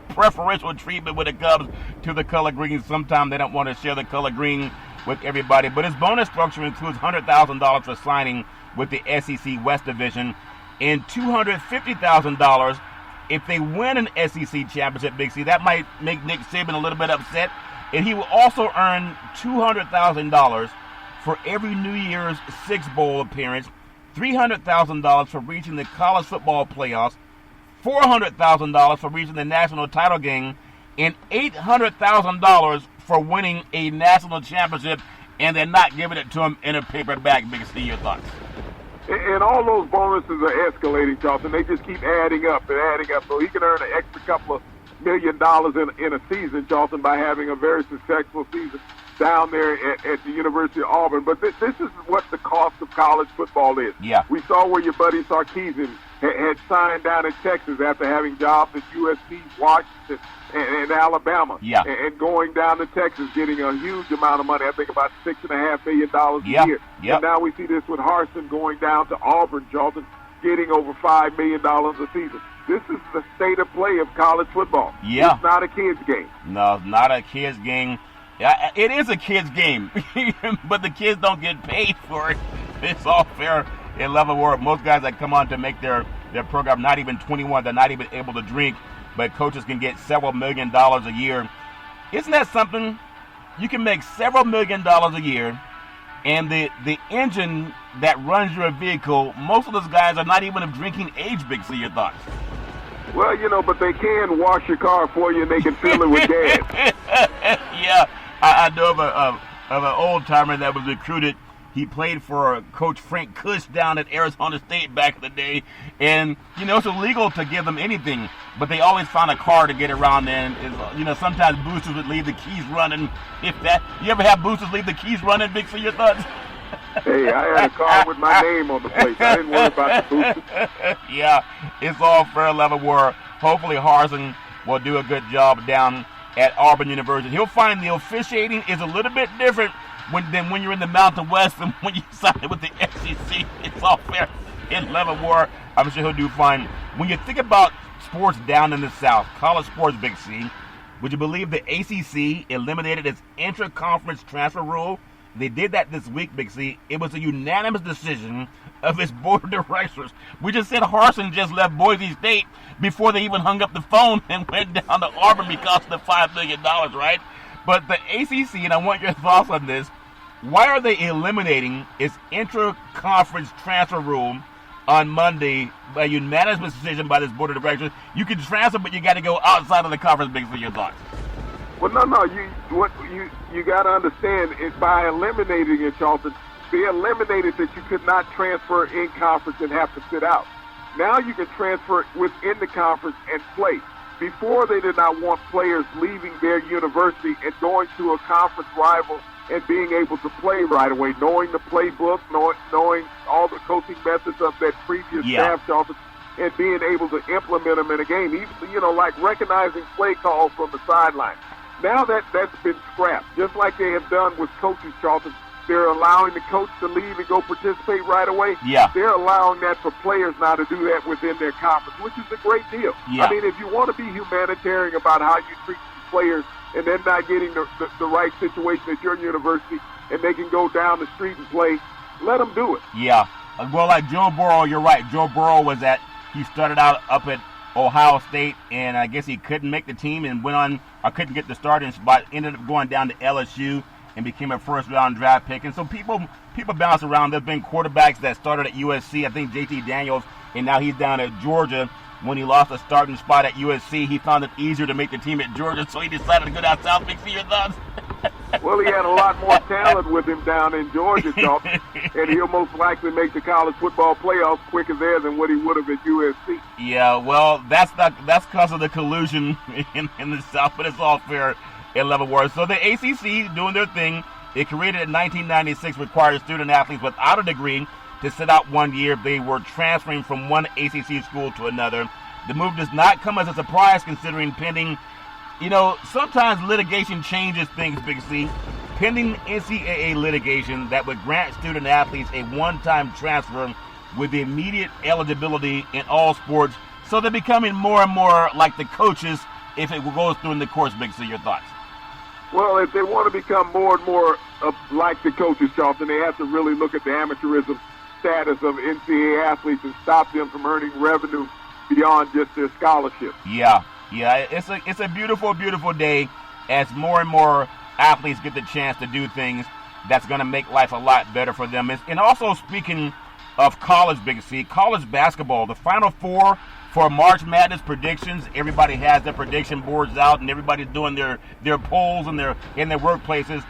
A: preferential treatment when it comes to the color green. Sometimes they don't want to share the color green with everybody. But his bonus structure includes $100,000 for signing with the SEC West Division and $250,000 if they win an SEC championship, Big C. That might make Nick Saban a little bit upset. And he will also earn $200,000 for every New Year's Six Bowl appearance, $300,000 for reaching the college football playoffs, $400,000 for reaching the national title game, and $800,000 for winning a national championship, and they're not giving it to him in a paper bag. Big C, your thoughts?
B: And all those bonuses are escalating, Charlton. They just keep adding up and adding up. So he can earn an extra couple of $1 million in a season, Charlton, by having a very successful season down there at the University of Auburn. But this is what the cost of college football is.
A: Yeah.
B: We saw where your buddy Sarkisian had signed down in Texas after having jobs at USC, Washington, and Alabama.
A: Yeah.
B: And going down to Texas, getting a huge amount of money, I think about $6.5 million a year.
A: Yep.
B: And now we see this with Harsin going down to Auburn, Charlton, getting over $5 million a season. This is the state of play of college football.
A: Yeah.
B: It's not a kid's game.
A: No, not a kid's game. Yeah, it is a kid's game, but the kids don't get paid for it. It's all fair and level work. Most guys that come on to make their program, not even 21, they're not even able to drink, but coaches can get several $1 million a year. Isn't that something? You can make several $1 million a year, and the engine that runs your vehicle, most of those guys are not even of drinking age, Big C. Your thoughts?
B: Well, but they can wash your car for you and they can fill it with gas.
A: Yeah, I know of an old timer that was recruited. He played for Coach Frank Kush down at Arizona State back in the day, and it's illegal to give them anything, but they always found a car to get around. And sometimes boosters would leave the keys running. You ever have boosters leave the keys running, Big C? Your thoughts?
B: Hey, I had a car with my name on the plate. I didn't worry about the boosters.
A: Yeah, it's all fair level war. Hopefully Harsin will do a good job down at Auburn University. He'll find the officiating is a little bit different than when you're in the Mountain West and when you sign with the SEC. It's all fair in level war. I'm sure he'll do fine. When you think about sports down in the South, college sports, Big C, would you believe the ACC eliminated its intra-conference transfer rule? They did that this week, Big C. It was a unanimous decision of its board of directors. We just said Harsin just left Boise State before they even hung up the phone and went down to Auburn because of the $5 million, right? But the ACC, and I want your thoughts on this, why are they eliminating its intra-conference transfer rule on Monday by unanimous decision by this board of directors? You can transfer, but you got to go outside of the conference, Big C. Your thoughts?
B: Well, no. You got to understand is by eliminating it, Charlton, they eliminated that you could not transfer in conference and have to sit out. Now you can transfer within the conference and play. Before, they did not want players leaving their university and going to a conference rival and being able to play right away, knowing the playbook, knowing all the coaching methods of that previous staff, Charlton, and being able to implement them in a game. Even, like recognizing play calls from the sideline. Now that's been scrapped, just like they have done with coaches, Charlton. They're allowing the coach to leave and go participate right away.
A: Yeah.
B: They're allowing that for players now to do that within their conference, which is a great deal.
A: Yeah.
B: I mean, if you want to be humanitarian about how you treat players and they're not getting the right situation at your university and they can go down the street and play, let them do it.
A: Yeah. Well, like Joe Burrow, you're right. Joe Burrow he started out up at Ohio State, and I guess he couldn't make the team and couldn't get the starting spot, ended up going down to LSU and became a first-round draft pick. And so people bounce around. There have been quarterbacks that started at USC. I think J.T. Daniels, and now he's down at Georgia. When he lost a starting spot at USC, he found it easier to make the team at Georgia, so he decided to go down south. Big C, your thoughts?
B: Well, he had a lot more talent with him down in Georgia, Charlton, and he'll most likely make the college football playoffs quicker there than what he would have at USC.
A: Yeah, well, that's because of the collusion in the South, but it's all fair in level wars. So the ACC doing their thing. It created in 1996 required student athletes without a degree to sit out 1 year if they were transferring from one ACC school to another. The move does not come as a surprise considering pending, sometimes litigation changes things, Big C. Pending NCAA litigation that would grant student athletes a one-time transfer with immediate eligibility in all sports. So they're becoming more and more like the coaches if it goes through in the course, Big C. Your thoughts?
B: Well, if they want to become more and more like the coaches, Charlton, they have to really look at the amateurism status of NCAA athletes and stop them from earning revenue beyond just their scholarship.
A: Yeah. It's a beautiful, beautiful day as more and more athletes get the chance to do things that's going to make life a lot better for them. And also, speaking of college, Big C, college basketball, the Final Four for March Madness predictions. Everybody has their prediction boards out, and everybody's doing their polls in their workplaces.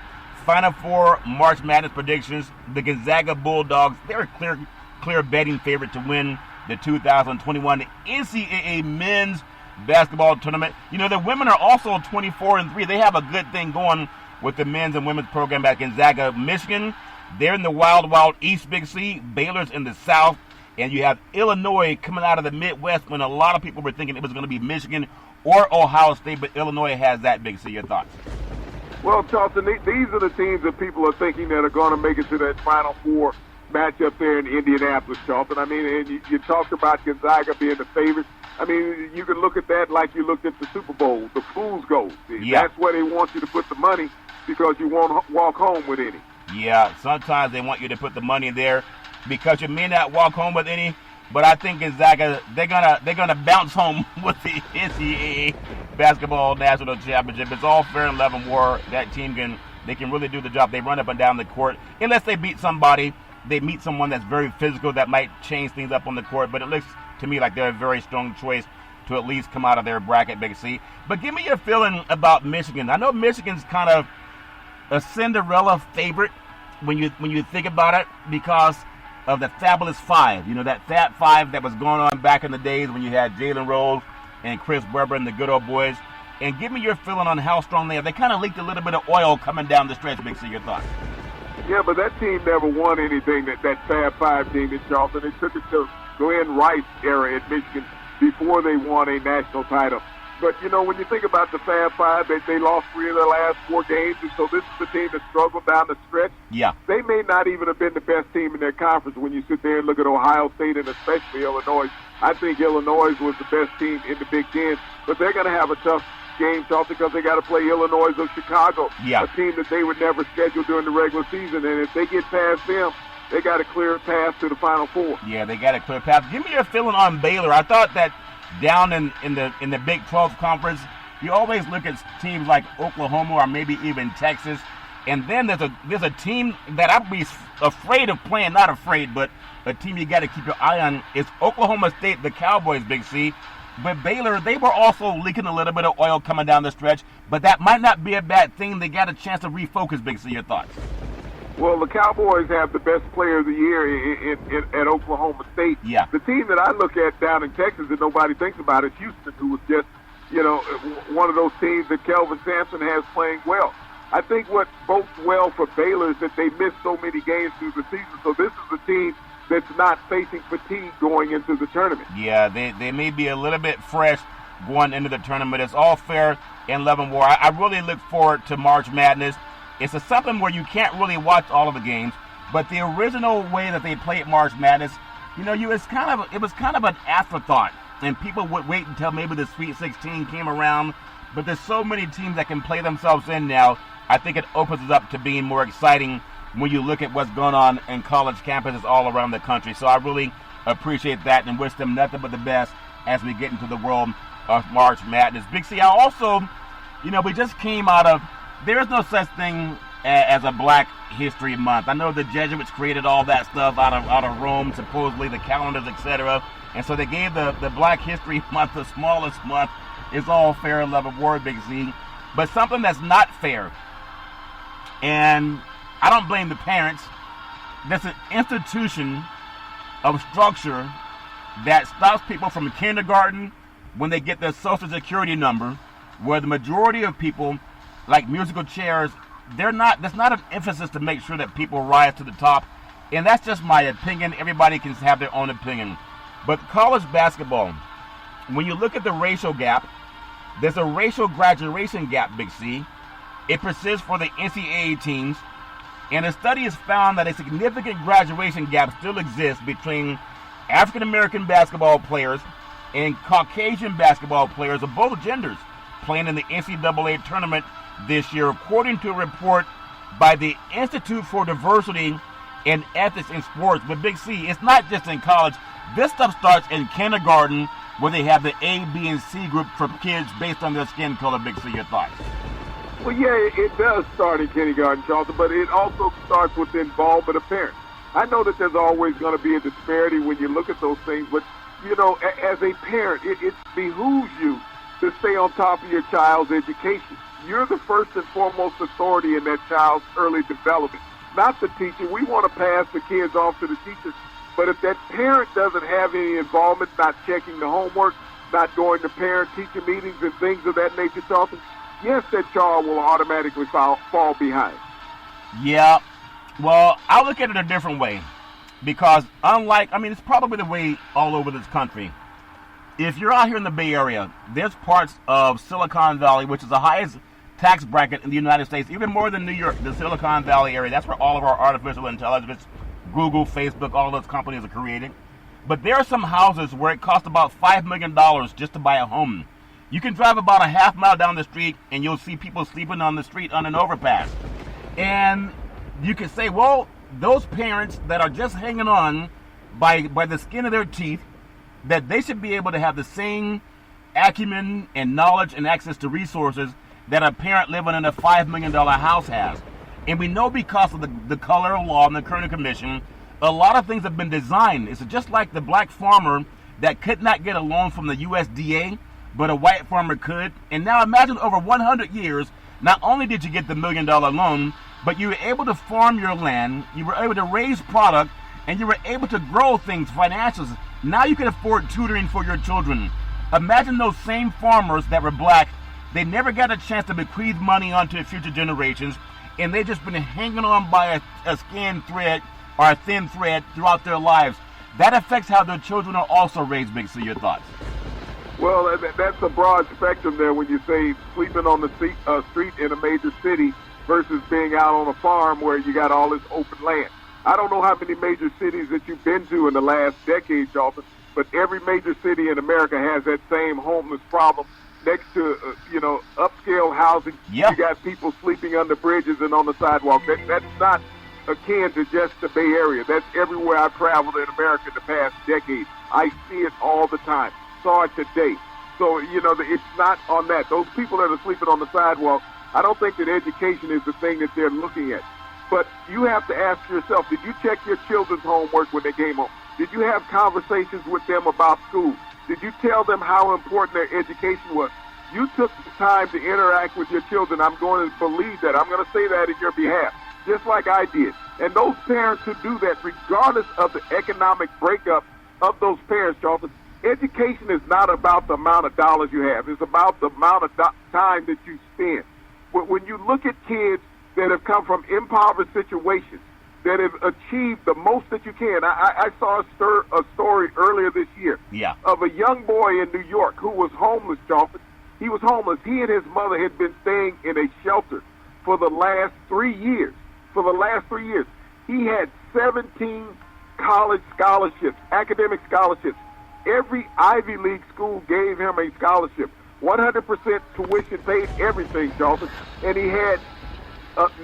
A: Final Four March Madness predictions. The Gonzaga Bulldogs, they're a clear betting favorite to win the 2021 NCAA men's basketball tournament. The women are also 24-3. They have a good thing going with the men's and women's program at Gonzaga. Michigan, they're in the wild, wild East, Big C. Baylor's in the South. And you have Illinois coming out of the Midwest when a lot of people were thinking it was going to be Michigan or Ohio State, but Illinois has that, Big C. Your thoughts?
B: Well, Charlton, these are the teams that people are thinking that are going to make it to that Final Four matchup there in Indianapolis, Charlton. I mean, and you talked about Gonzaga being the favorite. I mean, you can look at that like you looked at the Super Bowl, the Fool's Gold.
A: Yeah.
B: That's where they want you to put the money because you won't walk home with any.
A: Yeah, sometimes they want you to put the money there because you may not walk home with any. But I think Gonzaga, they're gonna bounce home with the NCAA basketball national championship. It's all fair and level war. That team they can really do the job. They run up and down the court. Unless they beat somebody, they meet someone that's very physical that might change things up on the court. But it looks to me like they're a very strong choice to at least come out of their bracket, Big C. But give me your feeling about Michigan. I know Michigan's kind of a Cinderella favorite when you think about it because of the Fabulous Five. That Fab Five that was going on back in the days when you had Jalen Rose and Chris Webber and the good old boys. And give me your feeling on how strong they are. They kind of leaked a little bit of oil coming down the stretch, Big C. Your thoughts?
B: Yeah, but that team never won anything, that Fab Five team in Charleston. They took it to Glenn Rice era at Michigan before they won a national title. But, when you think about the Fab Five, they lost 3 of their last 4 games, and so this is the team that struggled down the stretch.
A: Yeah.
B: They may not even have been the best team in their conference when you sit there and look at Ohio State and especially Illinois. I think Illinois was the best team in the Big Ten, but they're going to have a tough game, Charlton, because they got to play Illinois or Chicago, a team that they would never schedule during the regular season, and if they get past them, they got a clear path to the Final Four.
A: Yeah, they got a clear path. Give me your feeling on Baylor. I thought that down in the Big 12 conference, you always look at teams like Oklahoma or maybe even Texas, and then there's a team that I'd be afraid of playing. Not afraid, but a team you got to keep your eye on is Oklahoma State, the Cowboys, Big C. But Baylor, they were also leaking a little bit of oil coming down the stretch, but that might not be a bad thing. They got a chance to refocus, Big C. Your thoughts?
B: Well, the Cowboys have the best player of the year at Oklahoma State.
A: Yeah.
B: The team that I look at down in Texas that nobody thinks about is Houston, who was just, one of those teams that Kelvin Sampson has playing well. I think what bodes well for Baylor is that they missed so many games through the season. So this is a team that's not facing fatigue going into the tournament.
A: Yeah, they may be a little bit fresh going into the tournament. It's all fair in love and war. I really look forward to March Madness. It's something where you can't really watch all of the games, but the original way that they played March Madness, it was kind of an afterthought, and people would wait until maybe the Sweet 16 came around. But there's so many teams that can play themselves in now. I think it opens it up to being more exciting when you look at what's going on in college campuses all around the country. So I really appreciate that and wish them nothing but the best as we get into the world of March Madness. Big C, I also, we just came out of, there is no such thing as a Black History Month. I know the Jesuits created all that stuff out of Rome, supposedly the calendars, etc. And so they gave the Black History Month the smallest month. It's all fair and love of war, Big Z. But something that's not fair, and I don't blame the parents, there's an institution of structure that stops people from kindergarten when they get their social security number, where the majority of people, like musical chairs, there's not an emphasis to make sure that people rise to the top. And that's just my opinion. Everybody can have their own opinion. But college basketball, when you look at the racial gap, there's a racial graduation gap, Big C. It persists for the NCAA teams, and a study has found that a significant graduation gap still exists between African American basketball players and Caucasian basketball players of both genders playing in the NCAA tournament this year, according to a report by the Institute for Diversity and Ethics in Sports. But Big C, it's not just in college. This stuff starts in kindergarten, where they have the A, B, and C group for kids based on their skin color. Big C, your thoughts?
B: Well, yeah, it does start in kindergarten, Charlton, but it also starts with the involvement of parents. I know that there's always going to be a disparity when you look at those things, but, as a parent, it behooves you to stay on top of your child's education. You're the first and foremost authority in that child's early development, not the teacher. We want to pass the kids off to the teachers, but if that parent doesn't have any involvement, not checking the homework, not going to parent-teacher meetings and things of that nature, Charlton, yes, that child will automatically fall behind.
A: Yeah, well, I look at it a different way, because it's probably the way all over this country. If you're out here in the Bay Area, there's parts of Silicon Valley, which is the highest tax bracket in the United States, even more than New York, the Silicon Valley area. That's where all of our artificial intelligence, Google, Facebook, all those companies are created. But there are some houses where it costs about $5 million just to buy a home. You can drive about a half mile down the street and you'll see people sleeping on the street on an overpass. And you can say, well, those parents that are just hanging on by the skin of their teeth, that they should be able to have the same acumen and knowledge and access to resources that a parent living in a $5 million house has. And we know because of the color of law and the Kerner Commission, a lot of things have been designed. It's just like the black farmer that could not get a loan from the USDA, but a white farmer could. And now imagine over 100 years, not only did you get the $1 million loan, but you were able to farm your land, you were able to raise product, and you were able to grow things, financials. Now you can afford tutoring for your children. Imagine those same farmers that were black. They never got a chance to bequeath money onto future generations, and they've just been hanging on by a skin thread or a thin thread throughout their lives. That affects how their children are also raised, Big C. Your thoughts?
B: Well, that's a broad spectrum there when you say sleeping on the street in a major city versus being out on a farm where you got all this open land. I don't know how many major cities that you've been to in the last decade, Charlton, but every major city in America has that same homeless problem next to, upscale housing.
A: Yep.
B: You got people sleeping under bridges and on the sidewalk. That's not akin to just the Bay Area. That's everywhere I've traveled in America in the past decade. I see it all the time. Saw it today. So, it's not on that. Those people that are sleeping on the sidewalk, I don't think that education is the thing that they're looking at. But you have to ask yourself, did you check your children's homework when they came home? Did you have conversations with them about school? Did you tell them how important their education was? You took the time to interact with your children. I'm going to believe that. I'm going to say that in your behalf, just like I did. And those parents who do that, regardless of the economic breakup of those parents, Charlton, education is not about the amount of dollars you have. It's about the amount of time that you spend. When you look at kids that have come from impoverished situations, that have achieved the most that you can. I saw a story earlier this year of a young boy in New York who was homeless, Jonathan. He was homeless. He and his mother had been staying in a shelter for the last 3 years. He had 17 college scholarships, academic scholarships. Every Ivy League school gave him a scholarship. 100% tuition paid, everything, Jonathan. And he had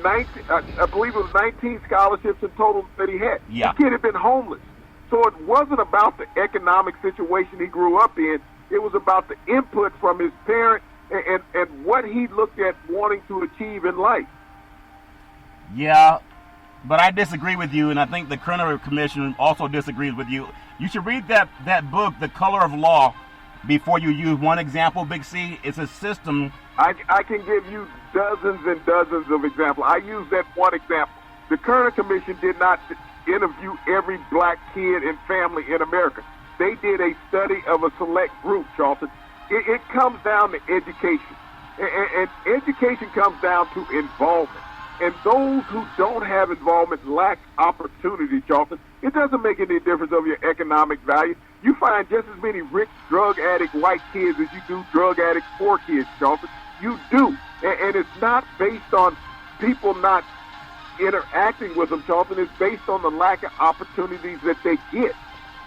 B: 19, I believe it was 19 scholarships in total that he had.
A: Yeah.
B: The kid had been homeless. So it wasn't about the economic situation he grew up in. It was about the input from his parent and what he looked at wanting to achieve in life.
A: Yeah, but I disagree with you, and I think the Kerner Commission also disagrees with you. You should read that book, The Color of Law, before you use one example, Big C. It's a system.
B: I can give you dozens and dozens of examples. I use that one example. The Kerner Commission did not interview every black kid and family in America. They did a study of a select group, Charlton. It comes down to education. And education comes down to involvement. And those who don't have involvement lack opportunity, Charlton. It doesn't make any difference of your economic value. You find just as many rich drug addict white kids as you do drug addict poor kids, Charlton. You do. And it's not based on people not interacting with them, Charlton. It's based on the lack of opportunities that they get.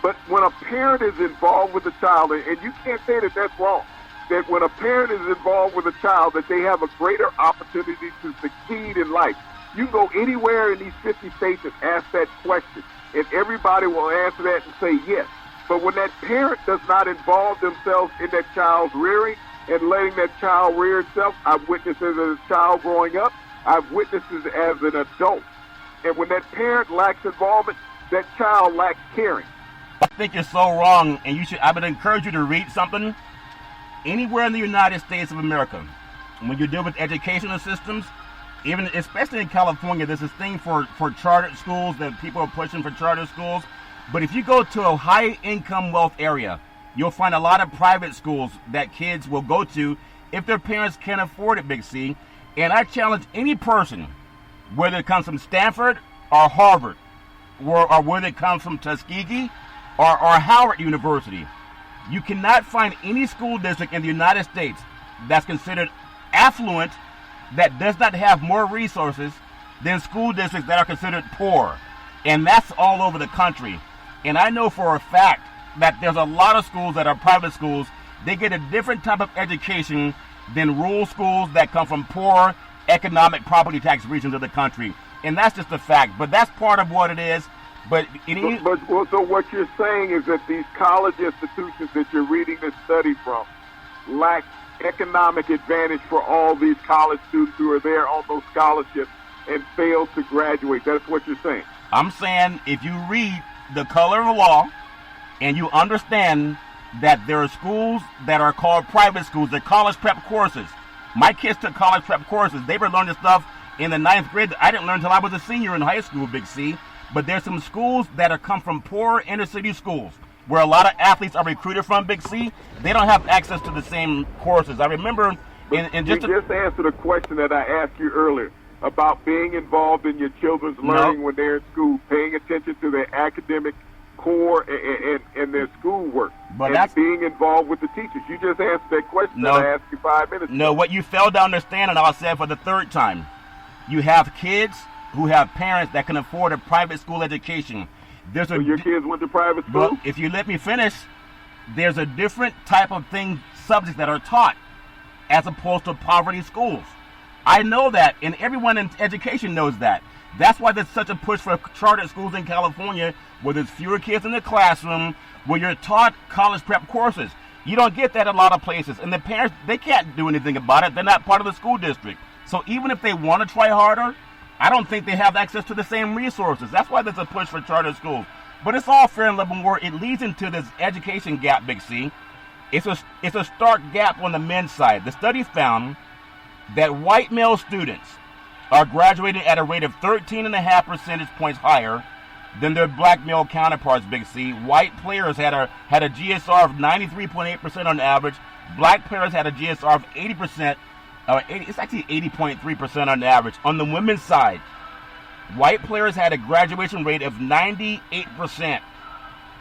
B: But when a parent is involved with a child, and you can't say that that's wrong, that when a parent is involved with a child, that they have a greater opportunity to succeed in life. You can go anywhere in these 50 states and ask that question, and everybody will answer that and say yes. But when that parent does not involve themselves in that child's rearing and letting that child rear itself, I've witnessed it as a child growing up. I've witnessed it as an adult. And when that parent lacks involvement, that child lacks caring.
A: I think you're so wrong, and I would encourage you to read something. Anywhere in the United States of America, when you deal with educational systems, even especially in California, there's this thing for chartered schools that people are pushing for charter schools. But if you go to a high-income wealth area, you'll find a lot of private schools that kids will go to if their parents can't afford it, Big C. And I challenge any person, whether it comes from Stanford or Harvard, or whether it comes from Tuskegee or Howard University, you cannot find any school district in the United States that's considered affluent that does not have more resources than school districts that are considered poor. And that's all over the country. And I know for a fact that there's a lot of schools that are private schools. They get a different type of education than rural schools that come from poor economic property tax regions of the country. And that's just a fact. But that's part of what it is. So what you're saying is that these college institutions that you're reading this study from lack economic advantage for all these college students who are there on those scholarships and fail to graduate. That's what you're saying. I'm saying if you read The Color of Law and you understand that there are schools that are called private schools, they're college prep courses. My kids took college prep courses. They were learning stuff in the 9th grade that I didn't learn until I was a senior in high school, Big C. But there's some schools that are come from poor inner city schools where a lot of athletes are recruited from, Big C. They don't have access to the same courses. I remember
B: you just answered a question that I asked you earlier about being involved in your children's learning when they're in school, paying attention to their academic core and their schoolwork, and being involved with the teachers. You just answered that question that I asked you 5 minutes ago.
A: No, what you failed to understand, and I'll say it for the third time, you have kids who have parents that can afford a private school education.
B: So your kids went to private school?
A: Well, if you let me finish, there's a different type of subjects that are taught as opposed to poverty schools. I know that, and everyone in education knows that. That's why there's such a push for chartered schools in California where there's fewer kids in the classroom, where you're taught college prep courses. You don't get that in a lot of places, and the parents, they can't do anything about it. They're not part of the school district. So even if they want to try harder, I don't think they have access to the same resources. That's why there's a push for charter schools. But it's all fair and level. It leads into this education gap, Big C. It's a stark gap on the men's side. The study found that white male students are graduating at a rate of 13.5 percentage points higher than their black male counterparts, Big C. White players had a GSR of 93.8% on average. Black players had a GSR of 80% It's actually 80.3% on average. On the women's side, white players had a graduation rate of 98%.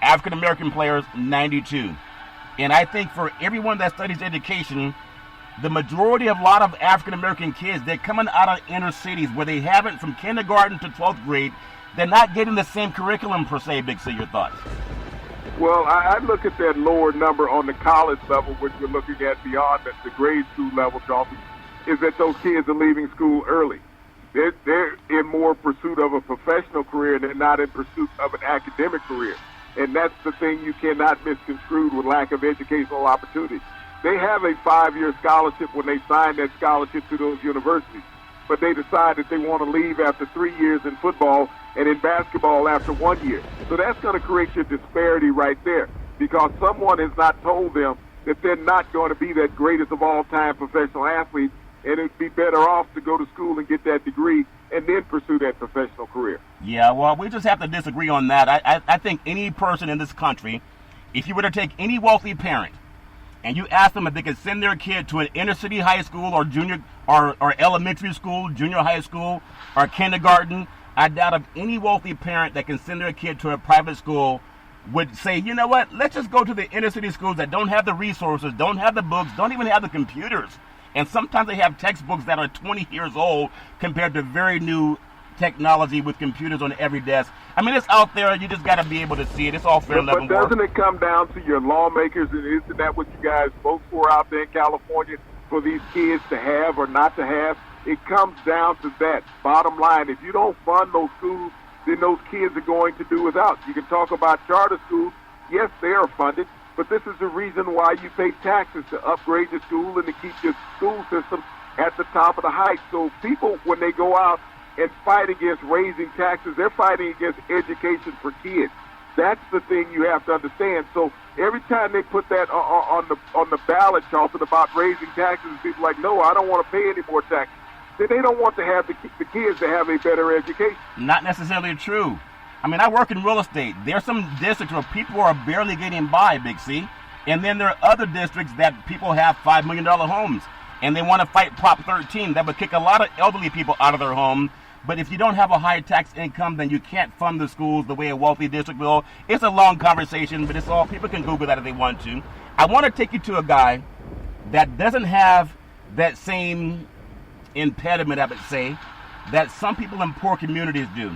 A: African American players, 92%. And I think for everyone that studies education, the majority of a lot of African American kids, they're coming out of inner cities where they haven't, from kindergarten to 12th grade, they're not getting the same curriculum per se. Big C, your thoughts?
B: Well, I look at that lower number on the college level, which we're looking at beyond the grade school level, Charlton, is that those kids are leaving school early. They're in more pursuit of a professional career, and they're not in pursuit of an academic career. And that's the thing you cannot misconstrue with lack of educational opportunity. They have a 5-year scholarship when they sign that scholarship to those universities, but they decide that they want to leave after 3 years in football and in basketball after 1 year. So that's going to create your disparity right there, because someone has not told them that they're not going to be that greatest of all-time professional athlete, and it'd be better off to go to school and get that degree and then pursue that professional career.
A: Yeah, well, we just have to disagree on that. I think any person in this country, if you were to take any wealthy parent and you ask them if they could send their kid to an inner city high school or junior or elementary school, junior high school, or kindergarten, I doubt if any wealthy parent that can send their kid to a private school would say, you know what, let's just go to the inner city schools that don't have the resources, don't have the books, don't even have the computers. And sometimes they have textbooks that are 20 years old compared to very new technology with computers on every desk. I mean, it's out there. You just got to be able to see it. It's all fair level work.
B: But doesn't it come down to your lawmakers, and isn't that what you guys vote for out there in California for these kids to have or not to have? It comes down to that. Bottom line, if you don't fund those schools, then those kids are going to do without. You can talk about charter schools. Yes, they are funded, but this is the reason why you pay taxes to upgrade your school and to keep your school system at the top of the height. So people, when they go out and fight against raising taxes, they're fighting against education for kids. That's the thing you have to understand. So every time they put that on the ballot, Charlton, about raising taxes, people are like, no, I don't want to pay any more taxes. Then they don't want to have the kids to have a better education.
A: Not necessarily true. I mean, I work in real estate. There's some districts where people are barely getting by, Big C. And then there are other districts that people have $5 million homes. And they want to fight Prop 13. That would kick a lot of elderly people out of their home. But if you don't have a high tax income, then you can't fund the schools the way a wealthy district will. It's a long conversation, but it's all, people can Google that if they want to. I want to take you to a guy that doesn't have that same impediment, I would say, that some people in poor communities do.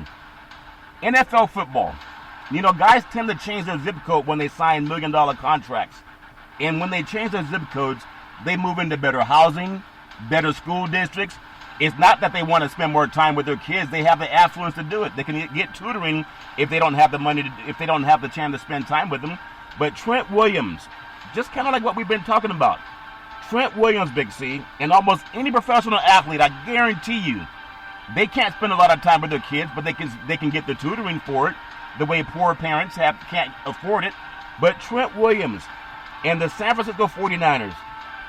A: NFL football. You know, guys tend to change their zip code when they sign $1 million contracts. And when they change their zip codes, they move into better housing, better school districts. It's not that they want to spend more time with their kids. They have the affluence to do it. They can get tutoring if they don't have the money, if they don't have the chance to spend time with them. But Trent Williams, just kind of like what we've been talking about. Trent Williams, Big C, and almost any professional athlete, I guarantee you, they can't spend a lot of time with their kids, but they can get the tutoring for it, the way poor parents can't afford it. But Trent Williams and the San Francisco 49ers,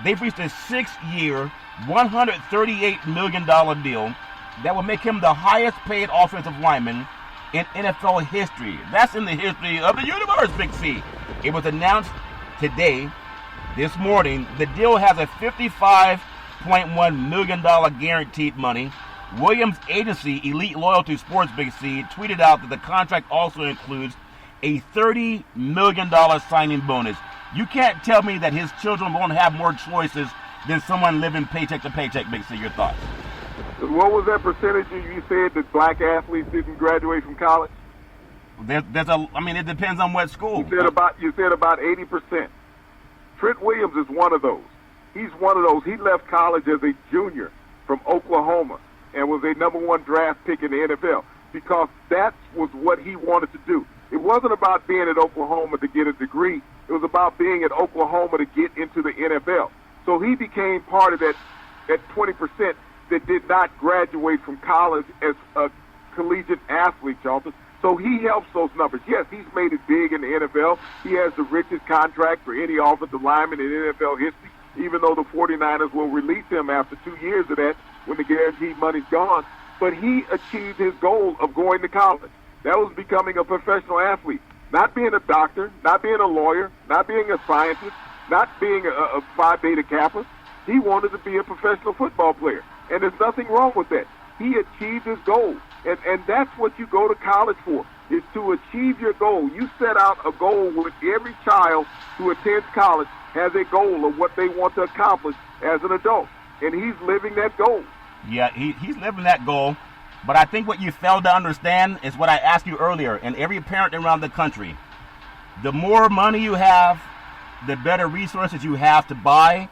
A: they've reached a 6-year, $138 million deal that will make him the highest paid offensive lineman in NFL history. That's in the history of the universe, Big C. It was announced today, this morning. The deal has a $55.1 million guaranteed money. Williams' agency, Elite Loyalty Sports, Big C, tweeted out that the contract also includes a $30 million signing bonus. You can't tell me that his children won't have more choices than someone living paycheck to paycheck, Big C. Your thoughts?
B: What was that percentage you said that black athletes didn't graduate from college?
A: It depends on what school.
B: You said about 80%. Trent Williams is one of those. He's one of those. He left college as a junior from Oklahoma and was a number 1 draft pick in the NFL because that was what he wanted to do. It wasn't about being at Oklahoma to get a degree. It was about being at Oklahoma to get into the NFL. So he became part of that 20% that did not graduate from college as a collegiate athlete, Charlton. So he helps those numbers. Yes, he's made it big in the NFL. He has the richest contract for any offensive lineman in NFL history, even though the 49ers will release him after 2 years of that when the guaranteed money's gone. But he achieved his goal of going to college. That was becoming a professional athlete. Not being a doctor, not being a lawyer, not being a scientist, not being a Phi Beta Kappa. He wanted to be a professional football player, and there's nothing wrong with that. He achieved his goal, and that's what you go to college for, is to achieve your goal. You set out a goal with every child who attends college has a goal of what they want to accomplish as an adult, and he's living that goal.
A: Yeah, he's living that goal, but I think what you failed to understand is what I asked you earlier, and every parent around the country, the more money you have, the better resources you have to buy,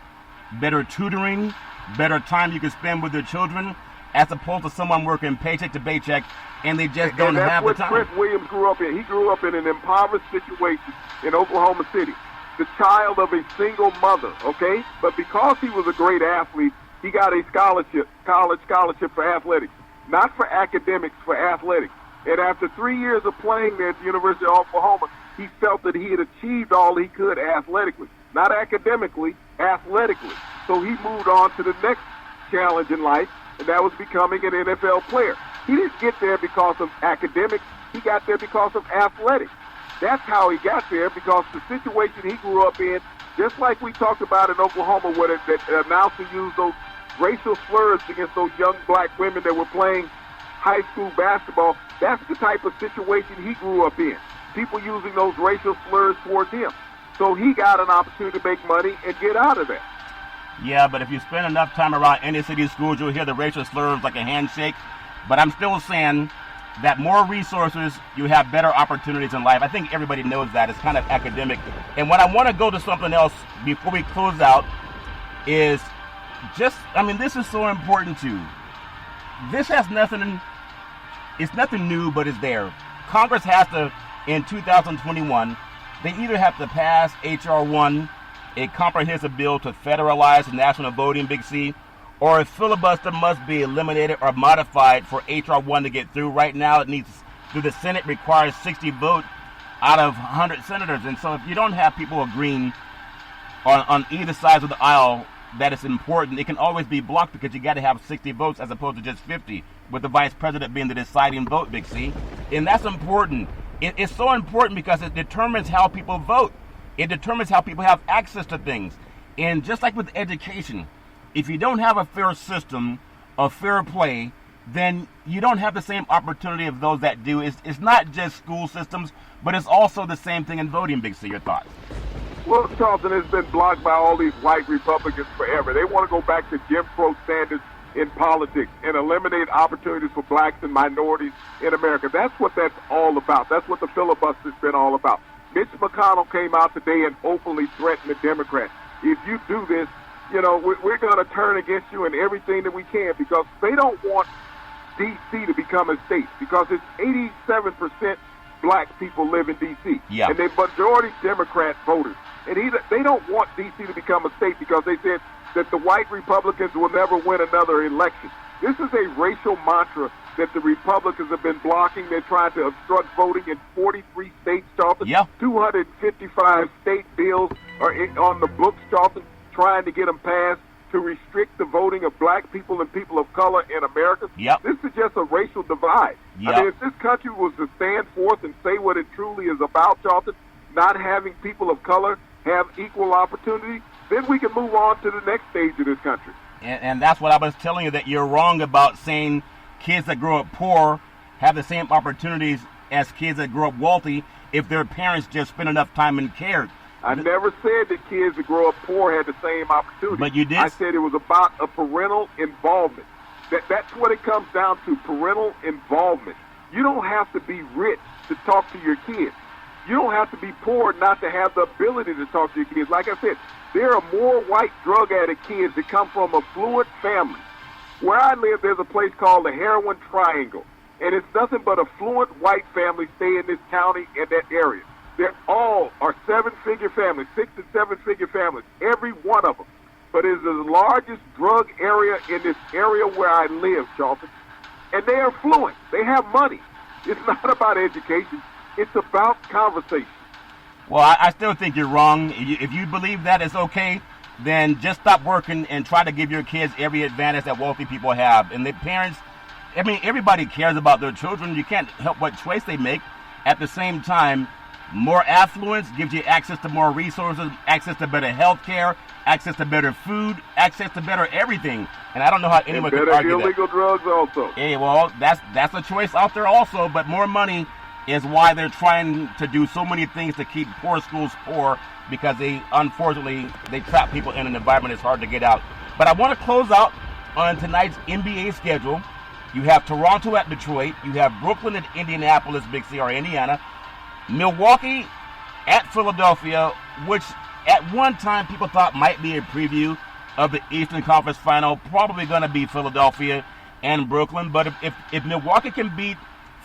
A: better tutoring, better time you can spend with your children, as opposed to someone working paycheck to paycheck, and they just don't have the time.
B: That's what Trent Williams grew up in. He grew up in an impoverished situation in Oklahoma City, the child of a single mother, okay? But because he was a great athlete, he got a scholarship, college scholarship for athletics, not for academics, for athletics. And after 3 years of playing there at the University of Oklahoma, he felt that he had achieved all he could athletically, not academically, athletically. So he moved on to the next challenge in life, and that was becoming an NFL player. He didn't get there because of academics. He got there because of athletics. That's how he got there, because the situation he grew up in, just like we talked about in Oklahoma, where the announcer used those racial slurs against those young black women that were playing high school basketball, that's the type of situation he grew up in. People using those racial slurs towards him. So he got an opportunity to make money and get out of that.
A: Yeah, but if you spend enough time around inner city schools, you'll hear the racial slurs like a handshake. But I'm still saying that more resources, you have better opportunities in life. I think everybody knows that. It's kind of academic. And what I want to go to something else before we close out is this is so important too. This has nothing, it's nothing new, but it's there. Congress has to, in 2021, they either have to pass H.R. 1, a comprehensive bill to federalize the national voting, Big C, or a filibuster must be eliminated or modified for H.R. 1 to get through. Right now, it needs, through the Senate, requires 60 votes out of 100 senators. And so if you don't have people agreeing on either side of the aisle that it's important, it can always be blocked, because you got to have 60 votes as opposed to just 50, with the vice president being the deciding vote, Big C. And that's important. It's so important because it determines how people vote. It determines how people have access to things. And just like with education, if you don't have a fair system of fair play, then you don't have the same opportunity of those that do. It's not just school systems, but it's also the same thing in voting, Big C. Your thoughts?
B: Well, Charlton, has been blocked by all these white Republicans forever. They want to go back to Jim Crow standards in politics and eliminate opportunities for blacks and minorities in America. That's what that's all about. That's what the filibuster's been all about. Mitch McConnell came out today and openly threatened the Democrats. If you do this, we're going to turn against you in everything that we can, because they don't want D.C. to become a state, because it's 87% black people live in D.C.
A: Yeah.
B: And they're majority Democrat voters. And they don't want D.C. to become a state, because they said that the white Republicans will never win another election. This is a racial mantra that the Republicans have been blocking. They're trying to obstruct voting in 43 states, Charlton.
A: Yeah.
B: 255 state bills are on the books, Charlton, trying to get them passed to restrict the voting of black people and people of color in America.
A: Yep.
B: This is just a racial divide.
A: Yep.
B: I mean, if this country was to stand forth and say what it truly is about, Charlton, not having people of color have equal opportunity, then we can move on to the next stage of this country.
A: And that's what I was telling you, that you're wrong about saying kids that grow up poor have the same opportunities as kids that grow up wealthy if their parents just spend enough time in care.
B: I never said that kids that grow up poor had the same opportunity.
A: But you did.
B: I said it was about a parental involvement. That's what it comes down to, parental involvement. You don't have to be rich to talk to your kids. You don't have to be poor not to have the ability to talk to your kids. Like I said, there are more white drug addict kids that come from affluent families. Where I live, there's a place called the Heroin Triangle, and it's nothing but affluent white families stay in this county and that area. They all are seven-figure families, 6- and 7-figure families, every one of them. But it is the largest drug area in this area where I live, Charlton. And they are affluent. They have money. It's not about education. It's about conversation.
A: Well, I still think you're wrong. If you believe that it's okay, then just stop working and try to give your kids every advantage that wealthy people have. And the parents, everybody cares about their children. You can't help what choice they make. At the same time, More affluence gives you access to more resources, access to better health care, access to better food, access to better everything. And I don't know how anyone could argue that.
B: Illegal drugs also.
A: Hey, well, that's a choice out there also, but more money is why they're trying to do so many things to keep poor schools poor, because unfortunately, they trap people in an environment that's hard to get out. But I want to close out on tonight's NBA schedule. You have Toronto at Detroit. You have Brooklyn at Indianapolis, Big C, or Indiana. Milwaukee at Philadelphia, which at one time people thought might be a preview of the Eastern Conference Final. Probably going to be Philadelphia and Brooklyn. But if Milwaukee can beat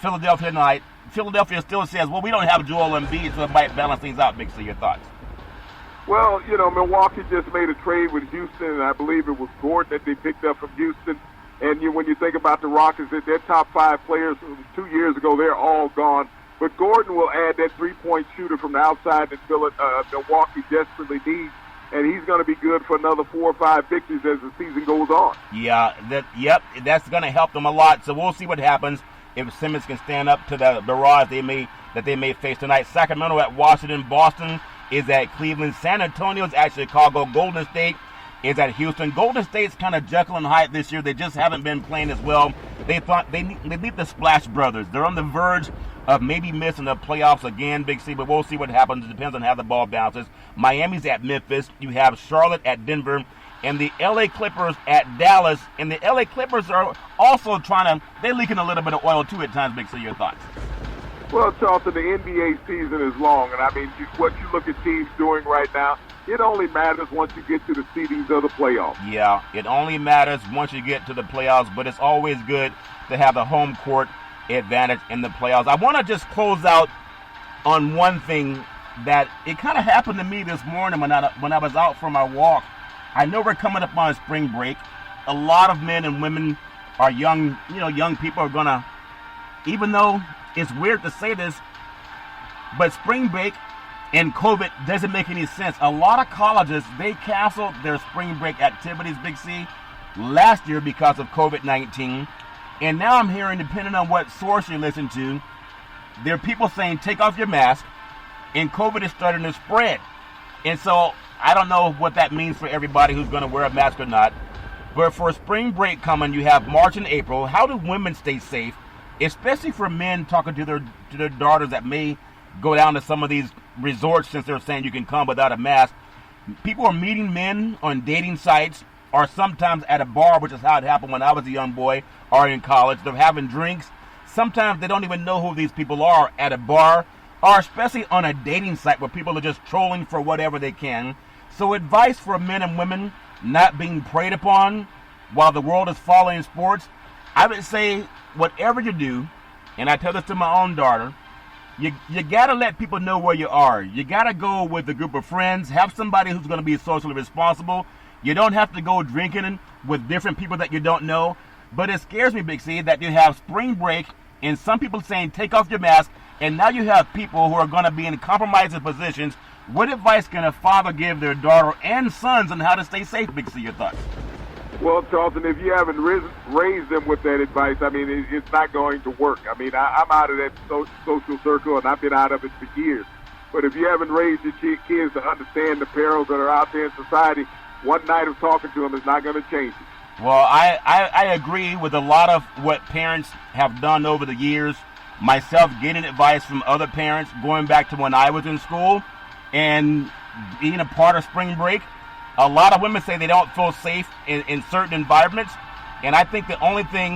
A: Philadelphia tonight, Philadelphia still says, well, we don't have Joel Embiid, so it might balance things out. Big C, your thoughts?
B: Well, Milwaukee just made a trade with Houston, and I believe it was Gordon that they picked up from Houston. And when you think about the Rockets, their top 5 players 2 years ago, they're all gone. But Gordon will add that three-point shooter from the outside that Milwaukee desperately needs, and he's going to be good for another 4 or 5 victories as the season goes on.
A: Yeah, that's going to help them a lot. So we'll see what happens if Simmons can stand up to the barrage that they may face tonight. Sacramento at Washington, Boston is at Cleveland, San Antonio's at Chicago, Golden State is at Houston. Golden State's kind of Jekyll and Hyde this year. They just haven't been playing as well. They thought they need the Splash Brothers. They're on the verge of maybe missing the playoffs again, Big C, but we'll see what happens. It depends on how the ball bounces. Miami's at Memphis. You have Charlotte at Denver, and the L.A. Clippers at Dallas. And the L.A. Clippers are also they're leaking a little bit of oil too at times, Big C. Your thoughts?
B: Well, Charlton, the NBA season is long, and I mean, what you look at teams doing right now, it only matters once you get to the seedings of the playoffs.
A: Yeah, it only matters once you get to the playoffs, but it's always good to have the home court advantage in the playoffs. I want to just close out on one thing that it kind of happened to me this morning when I was out for my walk. I know we're coming up on spring break. A lot of men and women are young people are gonna, even though it's weird to say this, but spring break and COVID doesn't make any sense. A lot of colleges, they canceled their spring break activities, Big C, last year because of COVID-19. And now I'm hearing, depending on what source you listen to, there are people saying take off your mask, and COVID is starting to spread. And so I don't know what that means for everybody who's going to wear a mask or not. But for spring break coming, you have March and April. How do women stay safe, especially for men talking to their daughters that may go down to some of these resorts since they're saying you can come without a mask? People are meeting men on dating sites or sometimes at a bar, which is how it happened when I was a young boy or in college. They're having drinks. Sometimes they don't even know who these people are at a bar, or especially on a dating site where people are just trolling for whatever they can. So advice for men and women not being preyed upon while the world is following sports, I would say whatever you do, and I tell this to my own daughter, you got to let people know where you are. You got to go with a group of friends, have somebody who's going to be socially responsible. You don't have to go drinking with different people that you don't know. But it scares me, Big C, that you have spring break and some people saying take off your mask, and now you have people who are going to be in compromising positions. What advice can a father give their daughter and sons on how to stay safe, Big C? Your thoughts?
B: Well, Charlton, if you haven't raised them with that advice, I mean, it's not going to work. I mean, I'm out of that social circle, and I've been out of it for years. But if you haven't raised your kids to understand the perils that are out there in society, one night of talking to them is not going to change it.
A: Well, I agree with a lot of what parents have done over the years. Myself getting advice from other parents going back to when I was in school and being a part of spring break. A lot of women say they don't feel safe in certain environments. And I think the only thing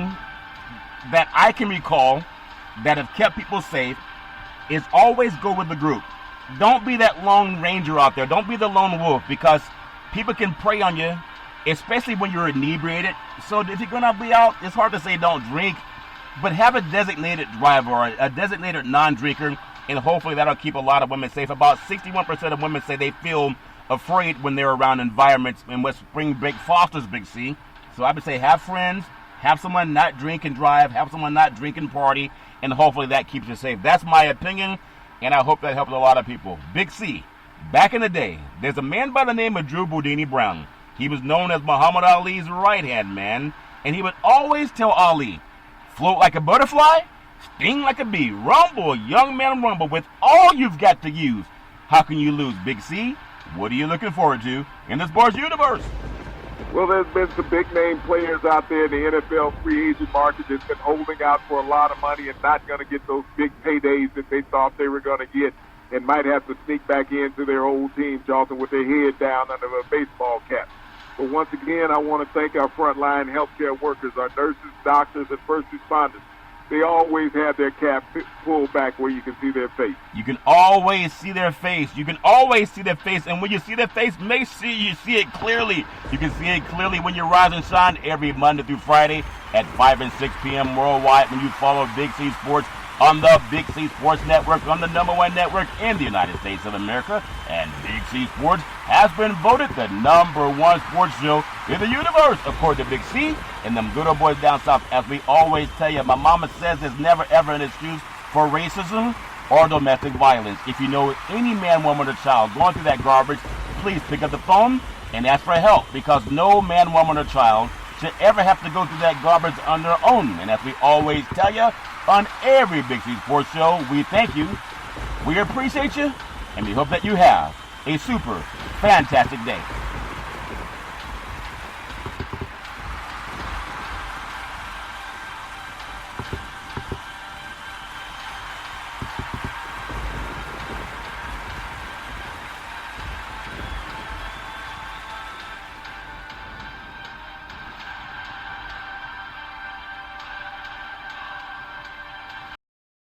A: that I can recall that have kept people safe is always go with the group. Don't be that lone ranger out there. Don't be the lone wolf, because people can prey on you, especially when you're inebriated. So if you're going to be out, it's hard to say don't drink, but have a designated driver or a designated non-drinker, and hopefully that'll keep a lot of women safe. About 61% of women say they feel afraid when they're around environments in which spring break fosters, Big C. So I would say have friends, have someone not drink and drive, have someone not drink and party, and hopefully that keeps you safe. That's my opinion, and I hope that helps a lot of people. Big C, back in the day, there's a man by the name of Drew Boudini Brown. He was known as Muhammad Ali's right-hand man, and he would always tell Ali, float like a butterfly, Sting like a bee. Rumble, young man, rumble with all you've got to use. How can you lose, Big C? What are you looking forward to in the sports universe?
B: Well, there's been some big-name players out there in the NFL free agent market that's been holding out for a lot of money and not going to get those big paydays that they thought they were going to get and might have to sneak back into their old team, Charlton, with their head down under a baseball cap. But once again, I want to thank our frontline healthcare workers, our nurses, doctors, and first responders. They always have their cap pulled back where you can see their face.
A: You can always see their face. You can always see their face. And when you see their face, make sure you see it clearly. You can see it clearly when you rise and shine every Monday through Friday at 5 and 6 p.m. worldwide when you follow Big C Sports on the Big C Sports Network, on the #1 network in the United States of America. And Big C Sports has been voted the #1 sports show in the universe, according to Big C and them good old boys down south. As we always tell you, my mama says there's never ever an excuse for racism or domestic violence. If you know any man, woman, or child going through that garbage, please pick up the phone and ask for help, because no man, woman, or child should ever have to go through that garbage on their own. And as we always tell you, on every Big C Sports show, we thank you, we appreciate you, and we hope that you have a super fantastic day.